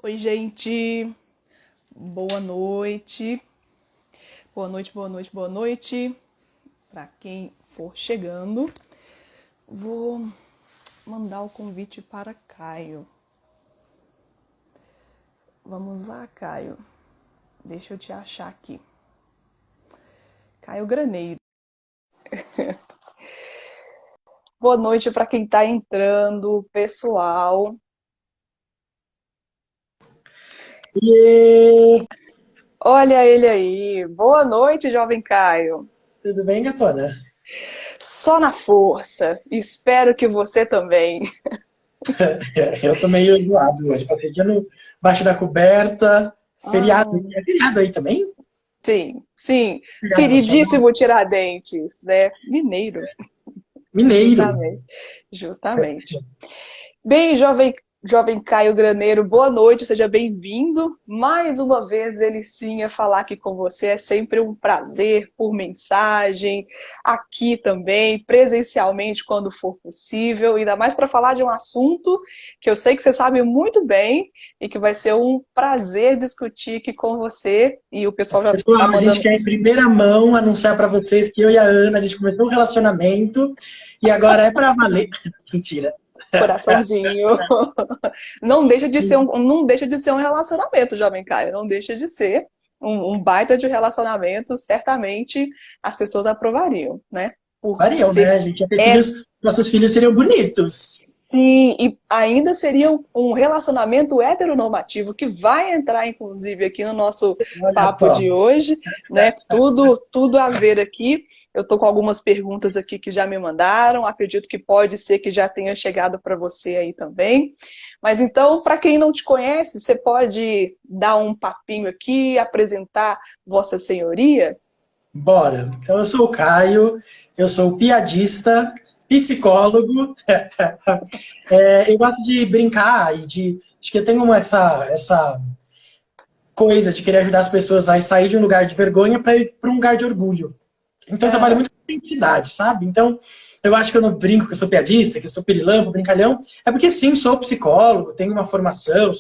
Oi, gente. Boa noite. Boa noite, boa noite, boa noite. Para quem for chegando, vou mandar o convite para Caio. Vamos lá, Caio. Deixa eu te achar aqui. Caio Graneiro. Boa noite para quem está entrando, pessoal. E Olha ele aí. Boa noite, jovem Caio. tudo bem, gatona? Só na força. Espero que você também. Eu tô meio zoado hoje. Passei aqui no baixo da coberta. Feriado. Ah, É feriado aí também? sim, sim. Feriado nacional? Queridíssimo Tiradentes, né? Mineiro, Mineiro. justamente. Justamente. Bem, jovem Caio Graneiro, boa noite, seja bem-vindo. Mais uma vez, delicinha falar aqui com você. É sempre um prazer por mensagem, aqui também, presencialmente, quando for possível. Ainda mais para falar de um assunto que eu sei que você sabe muito bem e que vai ser um prazer discutir aqui com você. E o pessoal já está Pessoal, a gente mandando quer em primeira mão anunciar pra vocês que eu e a Ana, a gente começou um relacionamento e agora é pra valer. Mentira. coraçãozinho. Não deixa de ser um relacionamento, jovem Caio. Não deixa de ser um baita de relacionamento. Certamente as pessoas aprovariam, né? Por Variam, né? ser A gente ia ter é filhos, nossos filhos seriam bonitos. sim, e ainda seria um relacionamento heteronormativo que vai entrar, inclusive, aqui no nosso Olha papo só. de hoje, né? Tudo a ver aqui. Eu estou com algumas perguntas aqui que já me mandaram. Acredito que pode ser que já tenha chegado para você aí também. Mas então, para quem não te conhece, você pode dar um papinho aqui, apresentar Vossa Senhoria? Bora. Então, eu sou o Caio, eu sou piadista, psicólogo. Eu gosto de brincar e de que eu tenho essa coisa de querer ajudar as pessoas a sair de um lugar de vergonha para ir para um lugar de orgulho. Então, eu trabalho Ah, muito com identidade, sabe? Então, eu acho que eu não brinco que eu sou piadista, que eu sou pirilampo, brincalhão. É porque, sim, sou psicólogo, tenho uma formação,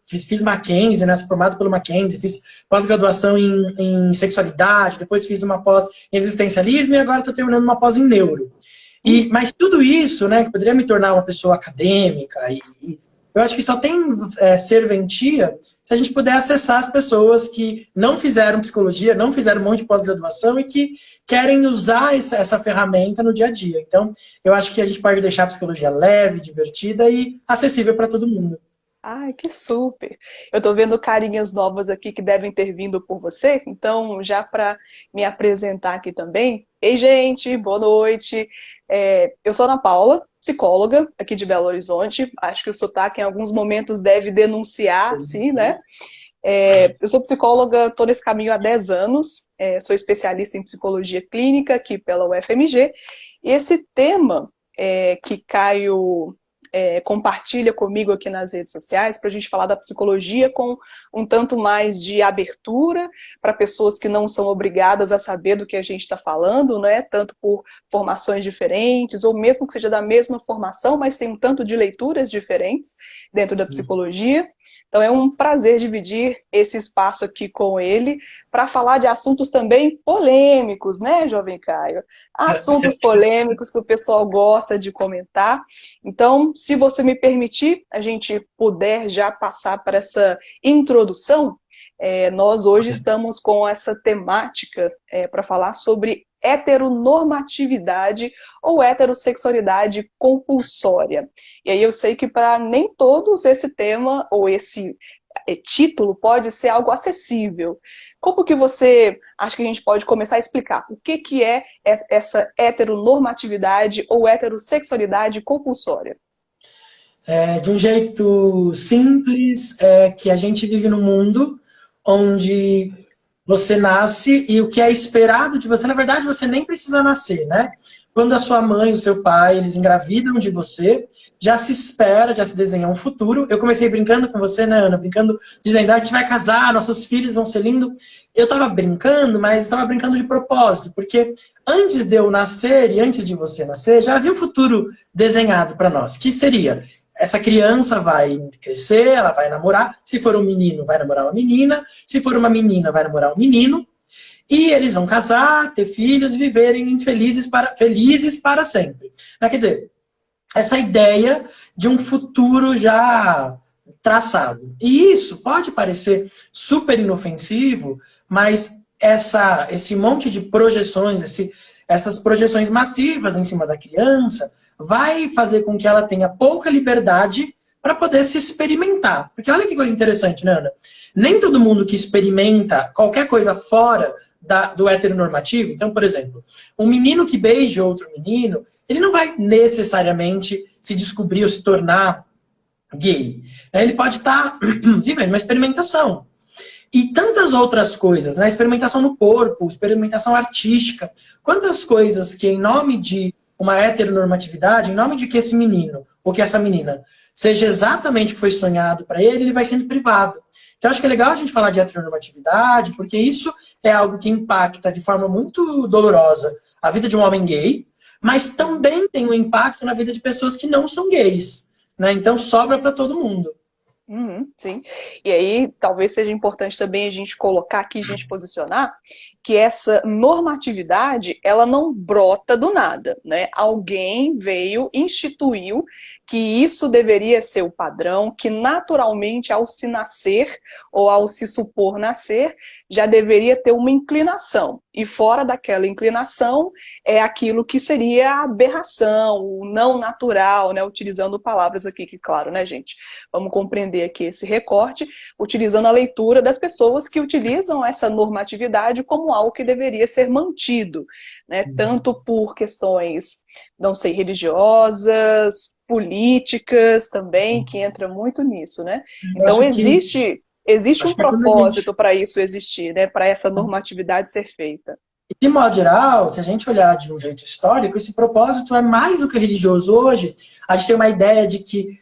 fiz Mackenzie, né? Sou formado pelo Mackenzie, fiz pós-graduação em sexualidade, depois fiz uma pós em existencialismo e agora estou terminando uma pós em neuro. Mas tudo isso, né, que poderia me tornar uma pessoa acadêmica, e eu acho que só tem serventia se a gente puder acessar as pessoas que não fizeram psicologia, não fizeram um monte de pós-graduação e que querem usar essa ferramenta no dia a dia. Então, eu acho que a gente pode deixar a psicologia leve, divertida e acessível para todo mundo. ai, que super! Eu estou vendo carinhas novas aqui que devem ter vindo por você, então, já para me apresentar aqui também. Ei, gente, boa noite. Eu sou Ana Paula, psicóloga aqui de Belo Horizonte. Acho que o sotaque em alguns momentos deve denunciar, sim, né? Eu sou psicóloga, estou nesse caminho há 10 anos, sou especialista em psicologia clínica aqui pela UFMG. E esse tema que Caio compartilha comigo aqui nas redes sociais para a gente falar da psicologia com um tanto mais de abertura para pessoas que não são obrigadas a saber do que a gente está falando, né? Tanto por formações diferentes, ou mesmo que seja da mesma formação, mas tem um tanto de leituras diferentes dentro da psicologia. Então é um prazer dividir esse espaço aqui com ele para falar de assuntos também polêmicos, né, jovem Caio? Assuntos polêmicos que o pessoal gosta de comentar. Então, se você me permitir, a gente puder já passar para essa introdução, nós hoje estamos com essa temática para falar sobre heteronormatividade ou heterossexualidade compulsória. E aí eu sei que para nem todos esse tema ou esse título pode ser algo acessível. Como que você acha que a gente pode começar a explicar o que é essa heteronormatividade ou heterossexualidade compulsória? De um jeito simples, é que a gente vive num mundo onde você nasce e o que é esperado de você, na verdade, você nem precisa nascer, né? Quando a sua mãe, o seu pai, eles engravidam de você, já se espera, já se desenha um futuro. Eu comecei brincando com você, né, Ana? Brincando, dizendo, a gente vai casar, nossos filhos vão ser lindos. Eu tava brincando, mas estava brincando de propósito, porque antes de eu nascer e antes de você nascer, já havia um futuro desenhado para nós, que seria essa criança vai crescer, ela vai namorar. Se for um menino, vai namorar uma menina. Se for uma menina, vai namorar um menino. E eles vão casar, ter filhos e viverem felizes para sempre. Quer dizer, essa ideia de um futuro já traçado. E isso pode parecer super inofensivo, mas esse monte de projeções, essas projeções massivas em cima da criança, vai fazer com que ela tenha pouca liberdade para poder se experimentar. Porque olha que coisa interessante, né, Ana? Nem todo mundo que experimenta qualquer coisa fora do heteronormativo, então, por exemplo, um menino que beija outro menino, ele não vai necessariamente se descobrir ou se tornar gay. Ele pode estar vivendo uma experimentação. E tantas outras coisas, né? Experimentação no corpo, experimentação artística. Quantas coisas que, em nome de uma heteronormatividade, em nome de que esse menino ou que essa menina seja exatamente o que foi sonhado para ele, ele vai sendo privado. Então, acho que é legal a gente falar de heteronormatividade, porque isso é algo que impacta de forma muito dolorosa a vida de um homem gay, mas também tem um impacto na vida de pessoas que não são gays, né? Então, sobra para todo mundo. Sim. E aí, talvez seja importante também a gente colocar aqui, a gente posicionar, que essa normatividade, ela não brota do nada, né? Alguém veio, instituiu que isso deveria ser o padrão, que naturalmente, ao se nascer, ou ao se supor nascer, já deveria ter uma inclinação. E fora daquela inclinação, é aquilo que seria a aberração, o não natural, né? Utilizando palavras aqui, que claro, né, gente? Vamos compreender aqui esse recorte, utilizando a leitura das pessoas que utilizam essa normatividade como algo que deveria ser mantido, né? Tanto por questões, não sei, religiosas, políticas também, que entra muito nisso, né? Então existe um propósito para isso existir, né? Para essa normatividade ser feita. De modo geral, se a gente olhar de um jeito histórico, esse propósito é mais do que religioso hoje. A gente tem uma ideia de que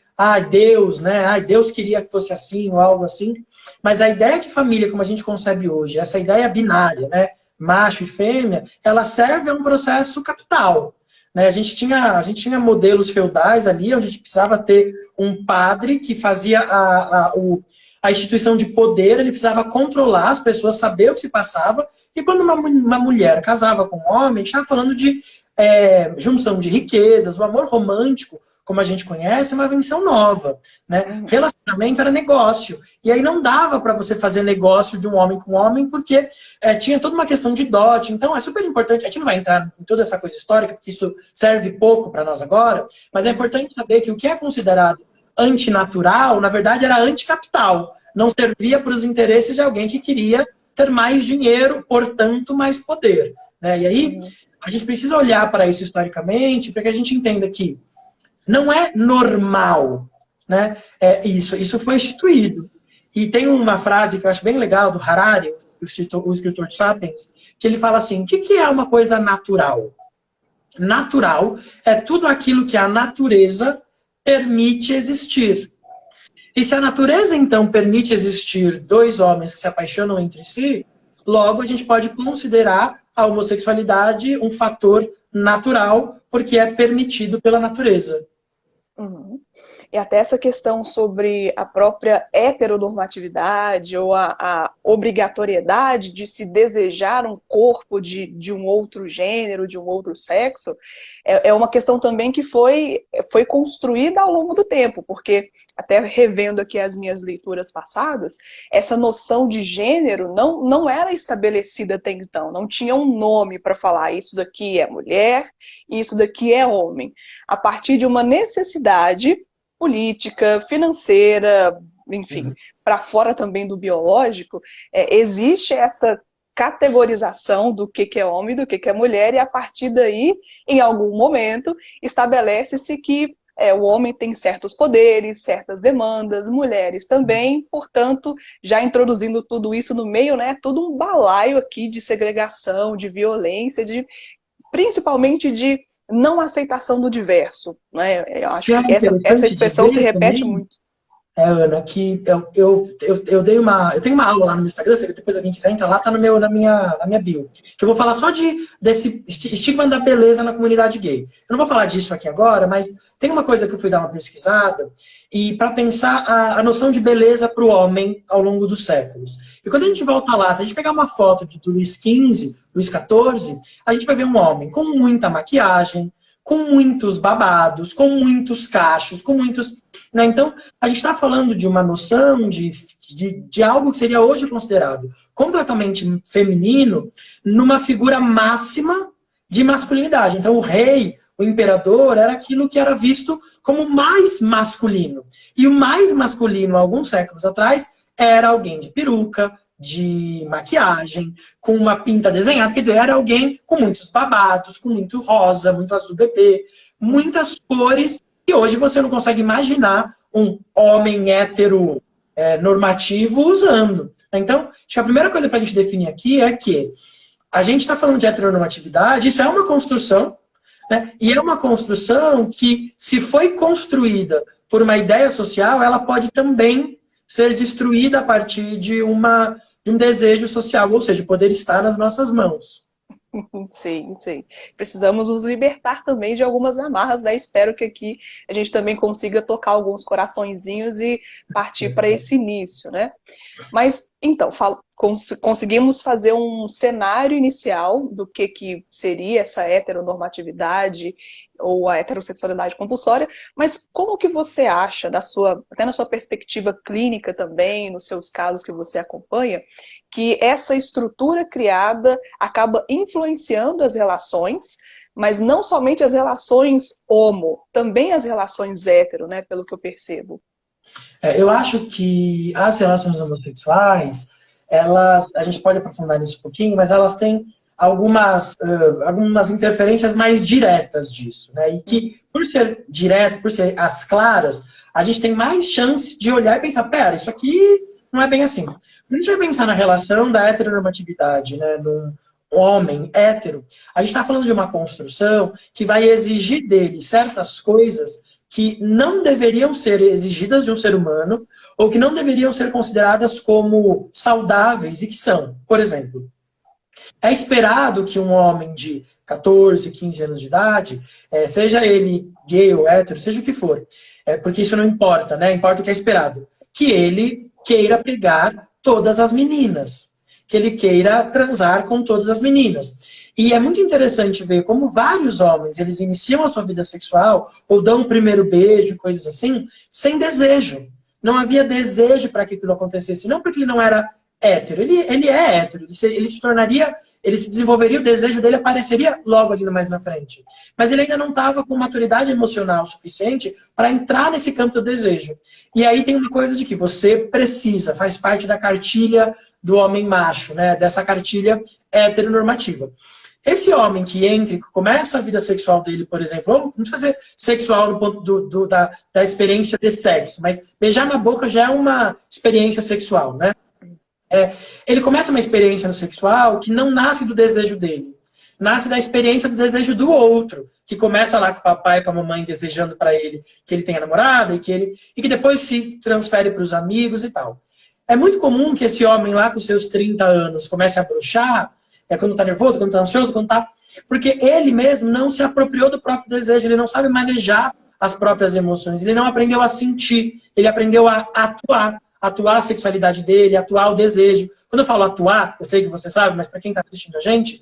Deus, né? Deus queria que fosse assim ou algo assim. Mas a ideia de família, como a gente concebe hoje, essa ideia binária, né? Macho e fêmea, ela serve a um processo capital. Né? A gente tinha modelos feudais ali, onde a gente precisava ter um padre que fazia a instituição de poder, ele precisava controlar as pessoas, saber o que se passava. E quando uma mulher casava com um homem, a gente estava falando de junção de riquezas, o amor romântico, como a gente conhece, é uma invenção nova. Né? Relacionamento era negócio. E aí não dava para você fazer negócio de um homem com homem, porque tinha toda uma questão de dote. Então é super importante, a gente não vai entrar em toda essa coisa histórica, porque isso serve pouco para nós agora, mas é importante saber que o que é considerado antinatural, na verdade, era anticapital. Não servia para os interesses de alguém que queria ter mais dinheiro, portanto, mais poder. Né? E aí, a gente precisa olhar para isso historicamente, para que a gente entenda que não é normal, né? Isso foi instituído. E tem uma frase que eu acho bem legal, do Harari, o escritor de Sapiens, que ele fala assim, o que é uma coisa natural? Natural é tudo aquilo que a natureza permite existir. E se a natureza, então, permite existir dois homens que se apaixonam entre si, logo a gente pode considerar a homossexualidade um fator natural, porque é permitido pela natureza. E até essa questão sobre a própria heteronormatividade ou a obrigatoriedade de se desejar um corpo de um outro gênero, de um outro sexo, é uma questão também que foi construída ao longo do tempo, porque até revendo aqui as minhas leituras passadas, essa noção de gênero não era estabelecida até então, não tinha um nome para falar isso daqui é mulher e isso daqui é homem. A partir de uma necessidade política, financeira, enfim, para fora também do biológico, existe essa categorização do que é homem e do que é mulher, e a partir daí, em algum momento, estabelece-se que o homem tem certos poderes, certas demandas, mulheres também, portanto, já introduzindo tudo isso no meio, né, todo um balaio aqui de segregação, de violência, principalmente de não aceitação do diverso. Né? Eu acho que essa expressão se repete muito. Ana, que eu eu tenho uma aula lá no meu Instagram, se depois alguém quiser entrar lá, tá no na minha bio, que eu vou falar só desse estigma da beleza na comunidade gay. Eu não vou falar disso aqui agora, mas tem uma coisa que eu fui dar uma pesquisada, e para pensar a noção de beleza para o homem ao longo dos séculos. E quando a gente volta lá, se a gente pegar uma foto do Luís XV, Luís XIV, a gente vai ver um homem com muita maquiagem, com muitos babados, com muitos cachos, com muitos... Né? Então, a gente está falando de uma noção de algo que seria hoje considerado completamente feminino numa figura máxima de masculinidade. Então, o rei, o imperador, era aquilo que era visto como mais masculino. E o mais masculino, alguns séculos atrás, era alguém de peruca, de maquiagem, com uma pinta desenhada, quer dizer, era alguém com muitos babados, com muito rosa, muito azul bebê, muitas cores, e hoje você não consegue imaginar um homem hétero normativo usando. Então, acho que a primeira coisa para a gente definir aqui é que a gente está falando de heteronormatividade, isso é uma construção, né? E é uma construção que, se foi construída por uma ideia social, ela pode também ser destruída a partir de um desejo social, ou seja, poder estar nas nossas mãos. Sim, sim. Precisamos nos libertar também de algumas amarras, né? Espero que aqui a gente também consiga tocar alguns coraçõezinhos e partir para esse início, né? Mas, então, conseguimos fazer um cenário inicial do que seria essa heteronormatividade ou a heterossexualidade compulsória, mas como que você acha, até na sua perspectiva clínica também, nos seus casos que você acompanha, que essa estrutura criada acaba influenciando as relações, mas não somente as relações homo, também as relações hétero, né, pelo que eu percebo? Eu acho que as relações homossexuais, a gente pode aprofundar nisso um pouquinho, mas elas têm algumas interferências mais diretas disso, né? E que, por ser direto, por ser as claras, a gente tem mais chance de olhar e pensar, pera, isso aqui não é bem assim. Quando a gente vai pensar na relação da heteronormatividade, né, num homem hétero, a gente está falando de uma construção que vai exigir dele certas coisas que não deveriam ser exigidas de um ser humano ou que não deveriam ser consideradas como saudáveis e que são. Por exemplo, é esperado que um homem de 14, 15 anos de idade, seja ele gay ou hétero, seja o que for, porque isso não importa, né? Importa o que é esperado. Que ele queira pegar todas as meninas, que ele queira transar com todas as meninas. E é muito interessante ver como vários homens, eles iniciam a sua vida sexual, ou dão um primeiro beijo, coisas assim, sem desejo. Não havia desejo para que aquilo acontecesse. Não porque ele não era hétero. Ele é hétero. Ele se desenvolveria, o desejo dele apareceria logo ali mais na frente. Mas ele ainda não estava com maturidade emocional suficiente para entrar nesse campo do desejo. E aí tem uma coisa de que você precisa, faz parte da cartilha do homem macho, né? Dessa cartilha heteronormativa. Esse homem que entra e começa a vida sexual dele, por exemplo, ou não precisa ser sexual no ponto da experiência de sexo, mas beijar na boca já é uma experiência sexual, né? Ele começa uma experiência no sexual que não nasce do desejo dele. Nasce da experiência do desejo do outro, que começa lá com o papai e com a mamãe desejando para ele que ele tenha namorada e que depois se transfere para os amigos e tal. É muito comum que esse homem lá com seus 30 anos comece a broxar, quando está nervoso, quando está ansioso, porque ele mesmo não se apropriou do próprio desejo, ele não sabe manejar as próprias emoções, ele não aprendeu a sentir, ele aprendeu a atuar a sexualidade dele, atuar o desejo. Quando eu falo atuar, eu sei que você sabe, mas para quem está assistindo a gente,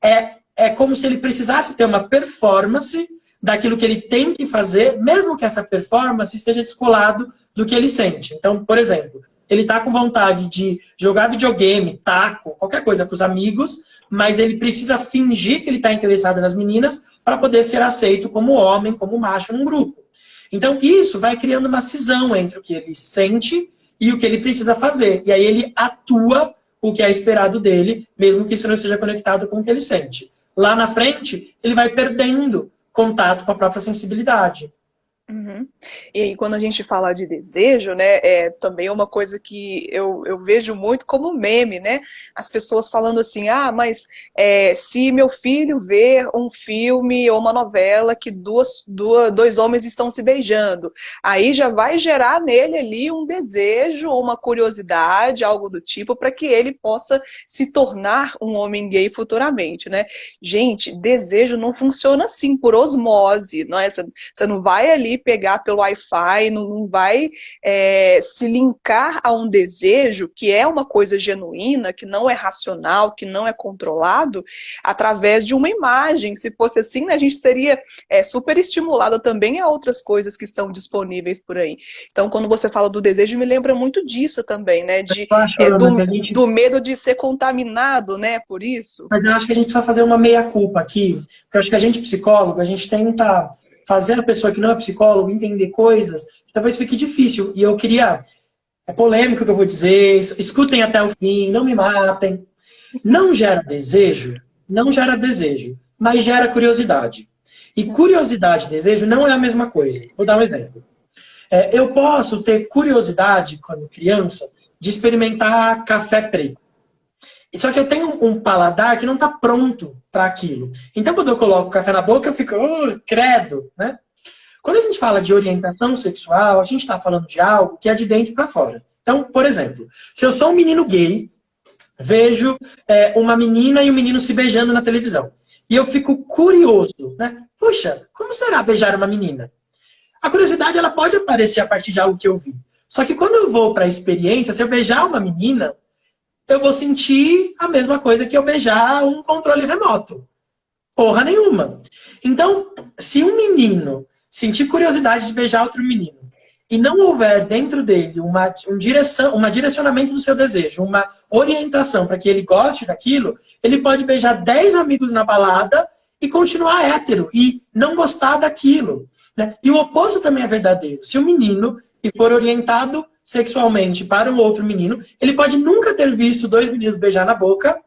é como se ele precisasse ter uma performance daquilo que ele tem que fazer, mesmo que essa performance esteja descolado do que ele sente. Então, por exemplo, ele está com vontade de jogar videogame, taco, qualquer coisa com os amigos, mas ele precisa fingir que ele está interessado nas meninas para poder ser aceito como homem, como macho num grupo. Então, isso vai criando uma cisão entre o que ele sente e o que ele precisa fazer. E aí ele atua o que é esperado dele, mesmo que isso não esteja conectado com o que ele sente. Lá na frente, ele vai perdendo contato com a própria sensibilidade. Uhum. E aí, quando a gente fala de desejo, né, também é uma coisa que eu vejo muito como meme, né? As pessoas falando assim, mas se meu filho ver um filme ou uma novela que dois homens estão se beijando, aí já vai gerar nele ali um desejo, uma curiosidade, algo do tipo, para que ele possa se tornar um homem gay futuramente, né? Gente, desejo não funciona assim, por osmose, não é? Você não vai ali pegar pelo Wi-Fi, não vai se linkar a um desejo que é uma coisa genuína, que não é racional, que não é controlado, através de uma imagem. Se fosse assim, né, a gente seria super estimulado também a outras coisas que estão disponíveis por aí. Então, quando você fala do desejo, me lembra muito disso também, né? Eu acho, Ana, que a gente Do medo de ser contaminado, né? Por isso. Mas eu acho que a gente precisa fazer uma meia-culpa aqui, porque eu acho que a gente, psicólogo, a gente tenta fazer a pessoa que não é psicólogo entender coisas, talvez fique difícil. E eu queria, é polêmico o que eu vou dizer, escutem até o fim, não me matem. Não gera desejo, não gera desejo, mas gera curiosidade. E curiosidade e desejo não é a mesma coisa. Vou dar um exemplo. Eu posso ter curiosidade, quando criança, de experimentar café preto. Só que eu tenho um paladar que não está pronto para aquilo. Então, quando eu coloco o café na boca, eu fico, credo, né? Quando a gente fala de orientação sexual, a gente está falando de algo que é de dentro para fora. Então, por exemplo, se eu sou um menino gay, vejo uma menina e um menino se beijando na televisão. E eu fico curioso, né? Puxa, como será beijar uma menina? A curiosidade, ela pode aparecer a partir de algo que eu vi. Só que quando eu vou para a experiência, se eu beijar uma menina, eu vou sentir a mesma coisa que eu beijar um controle remoto. Porra nenhuma. Então, se um menino sentir curiosidade de beijar outro menino e não houver dentro dele um direcionamento do seu desejo, uma orientação para que ele goste daquilo, ele pode beijar 10 amigos na balada e continuar hétero e não gostar daquilo, né? E o oposto também é verdadeiro. Se o menino for orientado sexualmente para um outro menino, ele pode nunca ter visto dois meninos beijar na boca,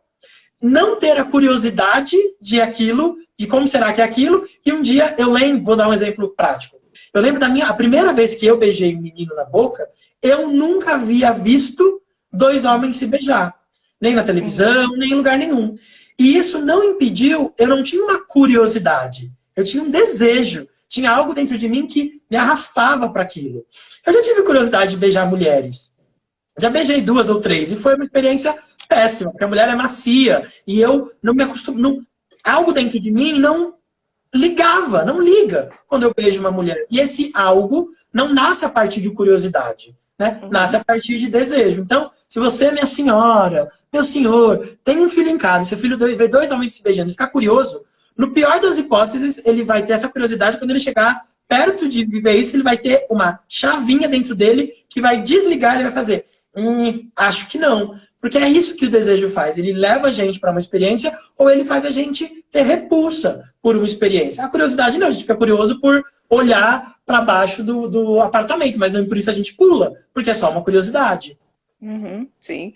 não ter a curiosidade de aquilo, de como será que é aquilo, e um dia eu lembro, vou dar um exemplo prático. Eu lembro a primeira vez que eu beijei um menino na boca, eu nunca havia visto dois homens se beijar. Nem na televisão, nem em lugar nenhum. E isso não impediu, eu não tinha uma curiosidade, eu tinha um desejo. Tinha algo dentro de mim que me arrastava para aquilo. Eu já tive curiosidade de beijar mulheres. Já beijei 2 ou 3 e foi uma experiência péssima, porque a mulher é macia e eu não me acostumo. Algo dentro de mim não ligava, não liga quando eu beijo uma mulher. E esse algo não nasce a partir de curiosidade, né? Nasce a partir de desejo. Então, se você, minha senhora, meu senhor, tem um filho em casa, seu filho vê 2 homens se beijando e ficar curioso, no pior das hipóteses, ele vai ter essa curiosidade quando ele chegar perto de viver isso, ele vai ter uma chavinha dentro dele que vai desligar, ele vai fazer, acho que não. Porque é isso que o desejo faz. Ele leva a gente para uma experiência ou ele faz a gente ter repulsa por uma experiência. A curiosidade não, a gente fica curioso por olhar para baixo do apartamento, mas não por isso a gente pula, porque é só uma curiosidade. Uhum, sim.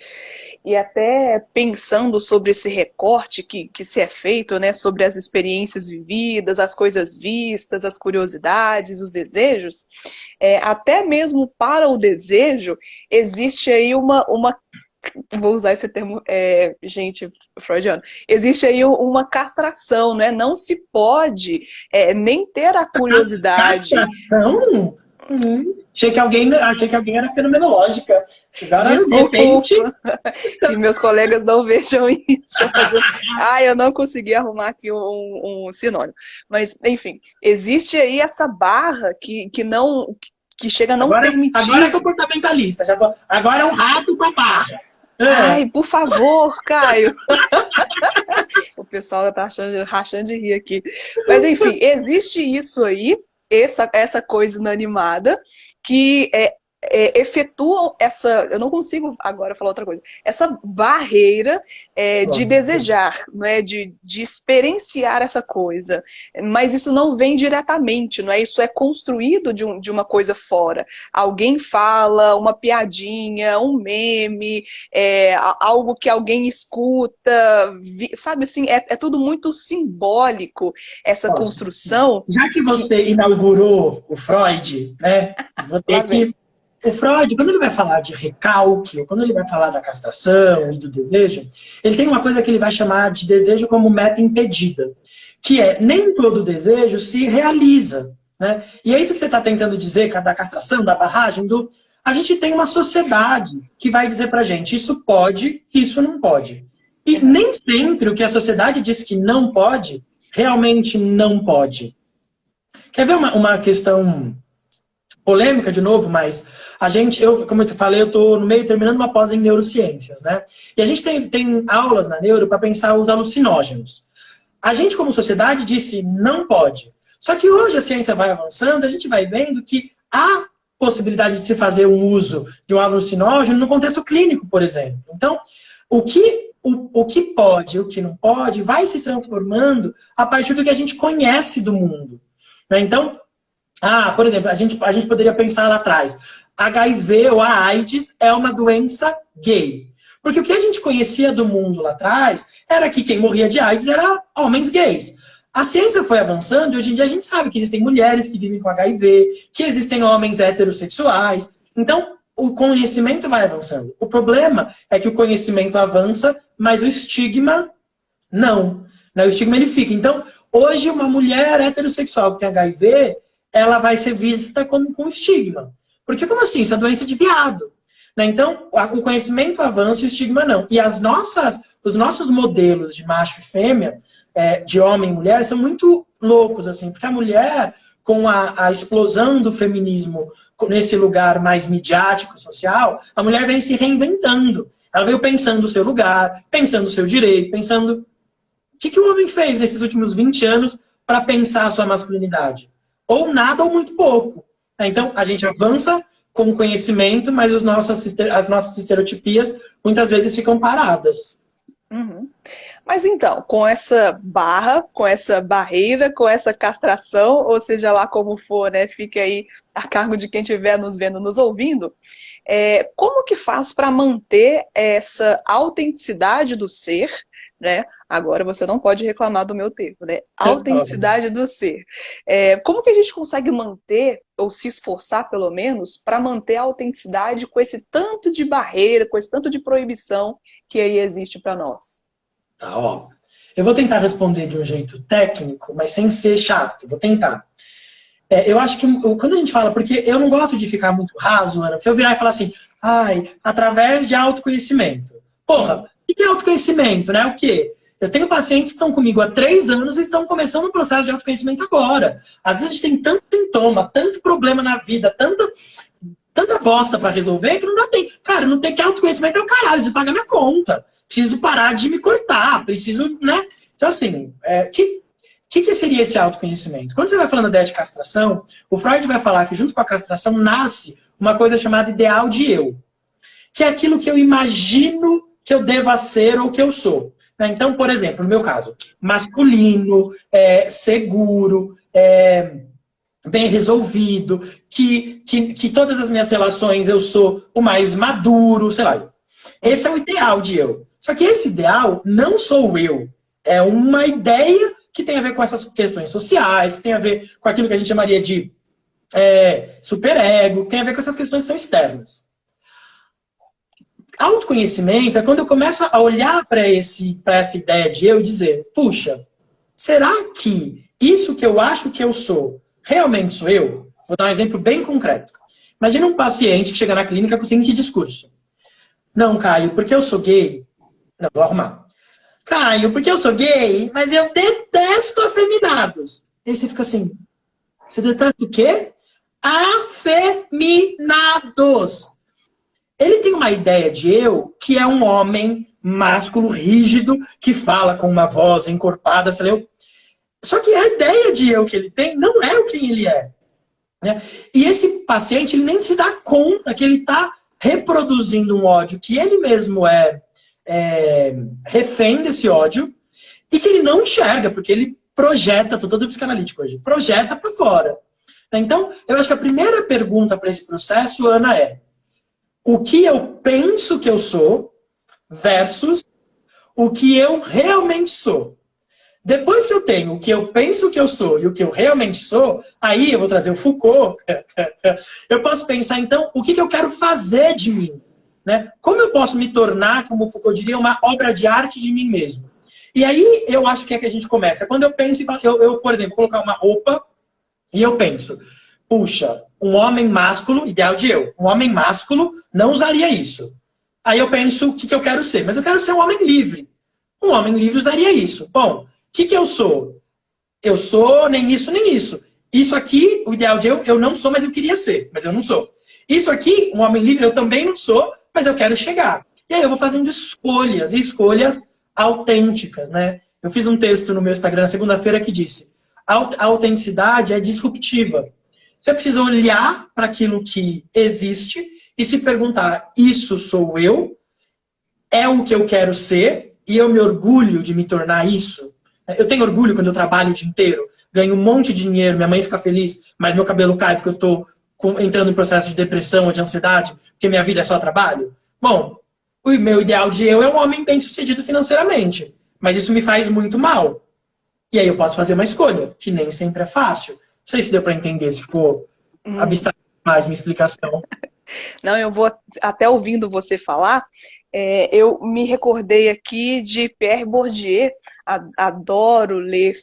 E até pensando sobre esse recorte que se é feito, né, sobre as experiências vividas, as coisas vistas, as curiosidades, os desejos, até mesmo para o desejo, existe aí vou usar esse termo, gente, freudiano, existe aí uma castração, né? Não se pode nem ter a curiosidade. Castração? Achei que alguém era fenomenológica. Desculpa, que meus colegas não vejam isso. Eu não consegui arrumar aqui um sinônimo. Mas, enfim, existe aí essa barra que chega a não permitir. Agora é comportamentalista. Agora é um rato com a barra. Ai, por favor, Caio. O pessoal tá rachando de rir aqui. Mas, enfim, existe isso aí, essa coisa inanimada, que efetuam essa, eu não consigo agora falar outra coisa, essa barreira de desejar, não é? De experienciar essa coisa. Mas isso não vem diretamente, não é? Isso é construído de uma coisa fora. Alguém fala, uma piadinha, um meme, algo que alguém escuta, sabe assim, é tudo muito simbólico, essa construção. Já que você inaugurou o Freud, né? Vou ter que... O Freud, quando ele vai falar de recalque, ou quando ele vai falar da castração e do desejo, ele tem uma coisa que ele vai chamar de desejo como meta impedida, que é nem todo desejo se realiza, né? E é isso que você está tentando dizer, da castração, da barragem, a gente tem uma sociedade que vai dizer pra gente, isso pode, isso não pode. E nem sempre o que a sociedade diz que não pode, realmente não pode. Quer ver uma questão polêmica de novo, mas como eu te falei, eu estou no meio terminando uma pós em neurociências, né? E a gente tem aulas na neuro para pensar os alucinógenos. A gente, como sociedade, disse não pode. Só que hoje a ciência vai avançando, a gente vai vendo que há possibilidade de se fazer um uso de um alucinógeno no contexto clínico, por exemplo. Então, o que pode e o que não pode vai se transformando a partir do que a gente conhece do mundo, né? Então, por exemplo, a gente poderia pensar lá atrás, HIV ou a AIDS é uma doença gay. Porque o que a gente conhecia do mundo lá atrás era que quem morria de AIDS era homens gays. A ciência foi avançando e hoje em dia a gente sabe que existem mulheres que vivem com HIV, que existem homens heterossexuais. Então, o conhecimento vai avançando. O problema é que o conhecimento avança, mas o estigma não. O estigma ele fica. Então, hoje uma mulher heterossexual que tem HIV, ela vai ser vista como com estigma. Porque como assim? Isso é doença de viado. Né? Então, o conhecimento avança e o estigma não. E os nossos modelos de macho e fêmea, de homem e mulher, são muito loucos, assim, porque a mulher, com a explosão do feminismo nesse lugar mais midiático, social, a mulher veio se reinventando. Ela veio pensando o seu lugar, pensando o seu direito, pensando... O que o homem fez nesses últimos 20 anos para pensar a sua masculinidade? Ou nada ou muito pouco. Então, a gente avança com conhecimento, mas as nossas estereotipias muitas vezes ficam paradas. Uhum. Mas então, com essa barreira, com essa castração, ou seja lá como for, né, fica aí a cargo de quem estiver nos vendo, nos ouvindo, como que faz para manter essa autenticidade do ser, né? Agora você não pode reclamar do meu termo, né? Autenticidade do ser. Como que a gente consegue manter, ou se esforçar pelo menos, para manter a autenticidade com esse tanto de barreira, com esse tanto de proibição que aí existe para nós? Tá, ó. Eu vou tentar responder de um jeito técnico, mas sem ser chato. Vou tentar. Eu acho que quando a gente fala, porque eu não gosto de ficar muito raso, Ana, se eu virar e falar assim, através de autoconhecimento. Porra, o que é autoconhecimento, né? O quê? Eu tenho pacientes que estão comigo há 3 anos e estão começando um processo de autoconhecimento agora. Às vezes a gente tem tanto sintoma, tanto problema na vida, tanta bosta pra resolver que não dá tempo. Cara, não tem que autoconhecimento é o caralho, preciso pagar minha conta. Preciso parar de me cortar, preciso, né? Então, assim, que seria esse autoconhecimento? Quando você vai falando da ideia de castração, o Freud vai falar que junto com a castração nasce uma coisa chamada ideal de eu. Que é aquilo que eu imagino que eu deva ser ou que eu sou. Então, por exemplo, no meu caso, masculino, seguro, bem resolvido, que todas as minhas relações eu sou o mais maduro, sei lá. Esse é o ideal de eu. Só que esse ideal não sou eu. É uma ideia que tem a ver com essas questões sociais, que tem a ver com aquilo que a gente chamaria de superego, tem a ver com essas questões que são externas. Autoconhecimento é quando eu começo a olhar para essa ideia de eu e dizer, puxa, será que isso que eu acho que eu sou, realmente sou eu? Vou dar um exemplo bem concreto. Imagina um paciente que chega na clínica com o seguinte discurso. Não, Caio, porque eu sou gay... Não, vou arrumar. Caio, porque eu sou gay, mas eu detesto afeminados. E aí você fica assim, você detesta o quê? Afeminados. Ele tem uma ideia de eu que é um homem másculo, rígido, que fala com uma voz encorpada, sei lá. Só que a ideia de eu que ele tem não é o quem ele é. né? E esse paciente, ele nem se dá conta que ele está reproduzindo um ódio que ele mesmo é refém desse ódio e que ele não enxerga, porque ele projeta, tô todo psicanalítico hoje, projeta para fora. Então, eu acho que a primeira pergunta para esse processo, Ana, é: o que eu penso que eu sou versus o que eu realmente sou? Depois que eu tenho o que eu penso que eu sou e o que eu realmente sou, aí eu vou trazer o Foucault, eu posso pensar, então, o que eu quero fazer de mim? Né? Como eu posso me tornar, como o Foucault diria, uma obra de arte de mim mesmo? E aí eu acho que é que a gente começa. Quando eu penso, eu por exemplo, colocar uma roupa e eu penso, puxa, um homem másculo, ideal de eu, um homem másculo não usaria isso. Aí eu penso, o que eu quero ser? Mas eu quero ser um homem livre. Um homem livre usaria isso. Bom, o que eu sou? Eu sou nem isso, nem isso. Isso aqui, o ideal de eu não sou, mas eu queria ser, mas eu não sou. Isso aqui, um homem livre, eu também não sou, mas eu quero chegar. E aí eu vou fazendo escolhas, e escolhas autênticas, né? Eu fiz um texto no meu Instagram na segunda-feira que disse: a autenticidade é disruptiva. Você precisa olhar para aquilo que existe e se perguntar, isso sou eu? É o que eu quero ser? E eu me orgulho de me tornar isso? Eu tenho orgulho quando eu trabalho o dia inteiro, ganho um monte de dinheiro, minha mãe fica feliz, mas meu cabelo cai porque eu estou entrando em processo de depressão ou de ansiedade, porque minha vida é só trabalho? Bom, o meu ideal de eu é um homem bem-sucedido financeiramente, mas isso me faz muito mal. E aí eu posso fazer uma escolha, que nem sempre é fácil. Não sei se deu para entender, se ficou abstrato mais minha explicação. Não, eu vou, até ouvindo você falar, eu me recordei aqui de Pierre Bourdieu. Adoro ler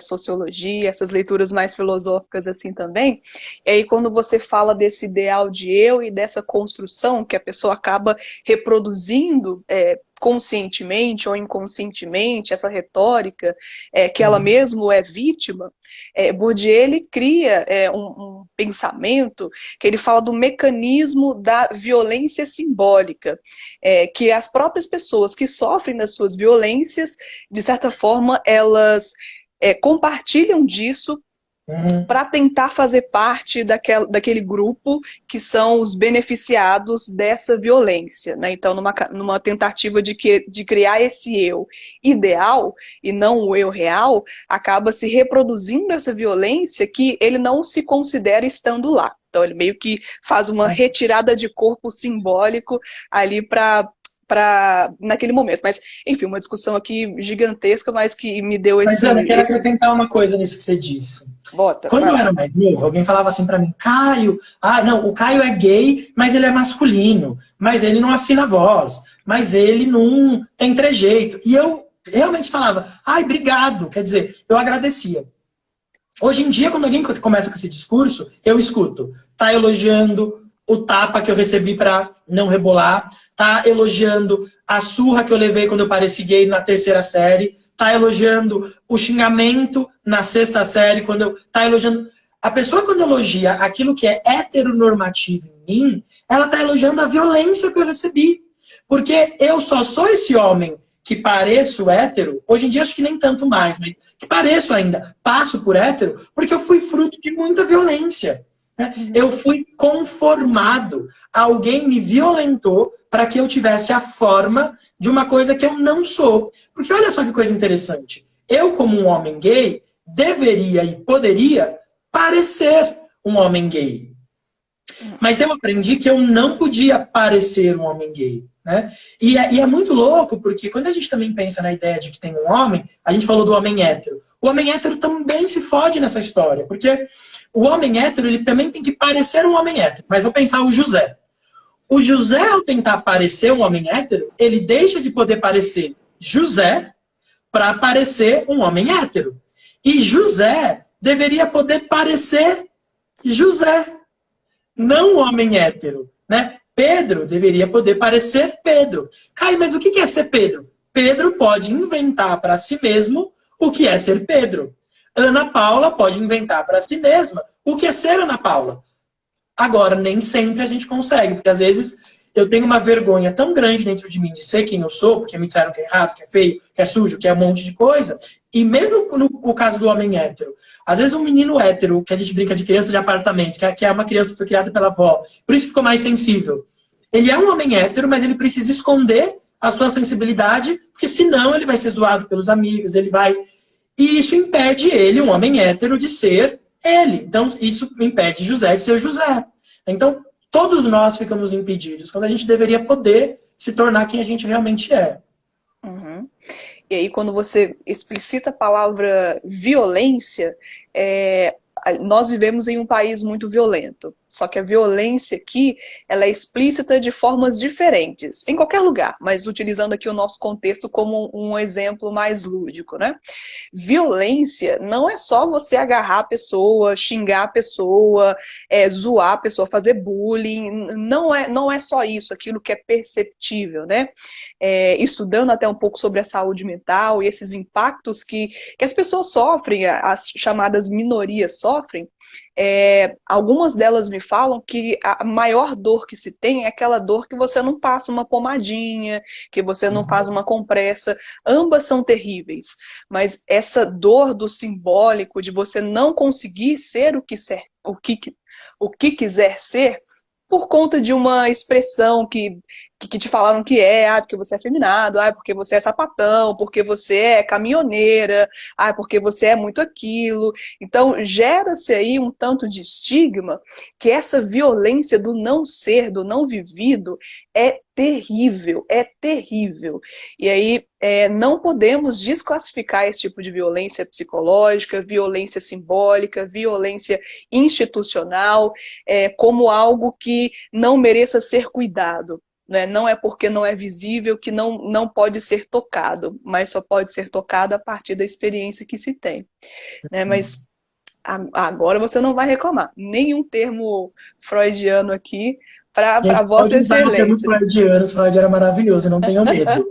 sociologia, essas leituras mais filosóficas assim também. E aí quando você fala desse ideal de eu e dessa construção que a pessoa acaba reproduzindo conscientemente ou inconscientemente, essa retórica que ela mesmo é vítima, Bourdieu ele cria um pensamento que ele fala do mecanismo da violência simbólica, que as próprias pessoas que sofrem das suas violências, de certa forma, elas compartilham disso para tentar fazer parte daquele grupo que são os beneficiados dessa violência, né? Então, numa tentativa de criar esse eu ideal e não o eu real, acaba se reproduzindo essa violência que ele não se considera estando lá. Então, ele meio que faz uma retirada de corpo simbólico ali naquele momento. Mas, enfim, uma discussão aqui gigantesca, mas que me deu esse... Mas, Ana, eu quero acrescentar uma coisa nisso que você disse. Bota, quando eu era mais novo, alguém falava assim pra mim, Caio, não, o Caio é gay, mas ele é masculino, mas ele não afina a voz, mas ele não tem trejeito. E eu realmente falava, obrigado, quer dizer, eu agradecia. Hoje em dia, quando alguém começa com esse discurso, eu escuto, tá elogiando o tapa que eu recebi pra não rebolar, tá elogiando a surra que eu levei quando eu pareci gay na 3ª série, tá elogiando o xingamento na 6ª série, tá elogiando... A pessoa, quando elogia aquilo que é heteronormativo em mim, ela tá elogiando a violência que eu recebi. Porque eu só sou esse homem que pareço hétero, hoje em dia acho que nem tanto mais, mas que pareço ainda, passo por hétero, porque eu fui fruto de muita violência. Eu fui conformado. Alguém me violentou para que eu tivesse a forma de uma coisa que eu não sou. Porque olha só que coisa interessante. Eu, como um homem gay, deveria e poderia parecer um homem gay. Mas eu aprendi que eu não podia parecer um homem gay. Né? E é muito louco, porque quando a gente também pensa na ideia de que tem um homem, a gente falou do homem hétero. O homem hétero também se fode nessa história, porque o homem hétero ele também tem que parecer um homem hétero. Mas vou pensar o José. O José, ao tentar parecer um homem hétero, ele deixa de poder parecer José para parecer um homem hétero. E José deveria poder parecer José, não um homem hétero, né? Pedro deveria poder parecer Pedro. Caio, mas o que é ser Pedro? Pedro pode inventar para si mesmo o que é ser Pedro. Ana Paula pode inventar para si mesma o que é ser Ana Paula. Agora, nem sempre a gente consegue, porque às vezes eu tenho uma vergonha tão grande dentro de mim de ser quem eu sou, porque me disseram que é errado, que é feio, que é sujo, que é um monte de coisa, E mesmo no caso do homem hétero, às vezes um menino hétero, que a gente brinca de criança de apartamento, que é uma criança que foi criada pela avó, por isso ficou mais sensível. Ele é um homem hétero, mas ele precisa esconder a sua sensibilidade, porque senão ele vai ser zoado pelos amigos, ele vai... E isso impede ele, um homem hétero, de ser ele. Então, isso impede José de ser José. Então, todos nós ficamos impedidos, quando a gente deveria poder se tornar quem a gente realmente é. Uhum. E aí, quando você explicita a palavra violência, nós vivemos em um país muito violento. Só que a violência aqui, ela é explícita de formas diferentes, em qualquer lugar, mas utilizando aqui o nosso contexto como um exemplo mais lúdico, né? Violência não é só você agarrar a pessoa, xingar a pessoa, zoar a pessoa, fazer bullying, não é só isso, aquilo que é perceptível, né? Estudando até um pouco sobre a saúde mental e esses impactos que as pessoas sofrem, as chamadas minorias sofrem, algumas delas me falam que a maior dor que se tem é aquela dor que você não passa uma pomadinha, que você não faz uma compressa. Ambas são terríveis, mas essa dor do simbólico, de você não conseguir ser o que quiser ser, por conta de uma expressão que te falaram que porque você é afeminado, porque você é sapatão, porque você é caminhoneira, porque você é muito aquilo. Então, gera-se aí um tanto de estigma que essa violência do não ser, do não vivido, é terrível, é terrível. E aí, não podemos desclassificar esse tipo de violência psicológica, violência simbólica, violência institucional, como algo que não mereça ser cuidado. Né? Não é porque não é visível que não pode ser tocado, mas só pode ser tocado a partir da experiência que se tem. Né? Mas agora você não vai reclamar. Nenhum termo freudiano aqui para Vossa Excelência. Freud era maravilhoso, não tenham medo.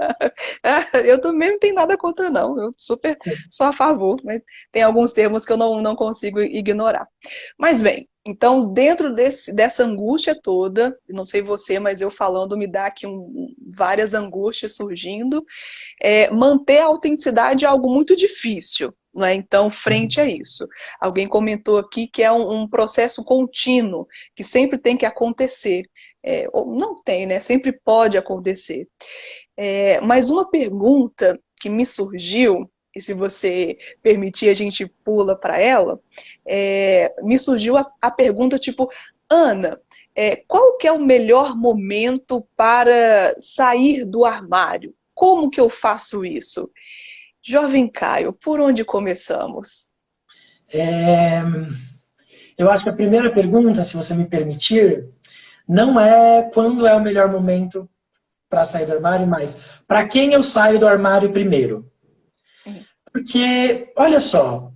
Eu também não tenho nada contra, não. Eu super sou a favor, mas tem alguns termos que eu não consigo ignorar. Mas bem, então dentro dessa angústia toda, não sei você, mas eu falando me dá aqui várias angústias surgindo, manter a autenticidade é algo muito difícil. Né? Então, frente a isso, alguém comentou aqui que é um processo contínuo, que sempre tem que acontecer. Ou não tem, né? Sempre pode acontecer. Mas uma pergunta que me surgiu, e se você permitir a gente pula para ela, me surgiu a pergunta tipo, Ana, qual que é o melhor momento para sair do armário? Como que eu faço isso? Jovem Caio, por onde começamos? Eu acho que a primeira pergunta, se você me permitir, não é quando é o melhor momento para sair do armário, mas para quem eu saio do armário primeiro. Porque, olha só,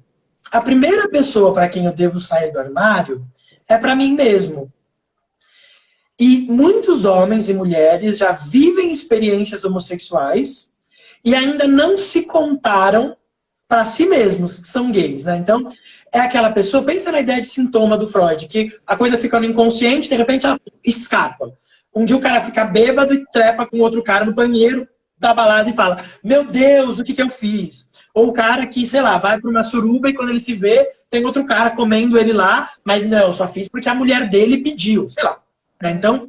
a primeira pessoa para quem eu devo sair do armário é para mim mesmo. E muitos homens e mulheres já vivem experiências homossexuais e ainda não se contaram para si mesmos que são gays, né? Então, é aquela pessoa, pensa na ideia de sintoma do Freud, que a coisa fica no inconsciente, de repente ela escapa. Um dia o cara fica bêbado e trepa com outro cara no banheiro da balada e fala, meu Deus, o que eu fiz? Ou o cara que, sei lá, vai para uma suruba e quando ele se vê, tem outro cara comendo ele lá, mas não, eu só fiz porque a mulher dele pediu, sei lá. Então,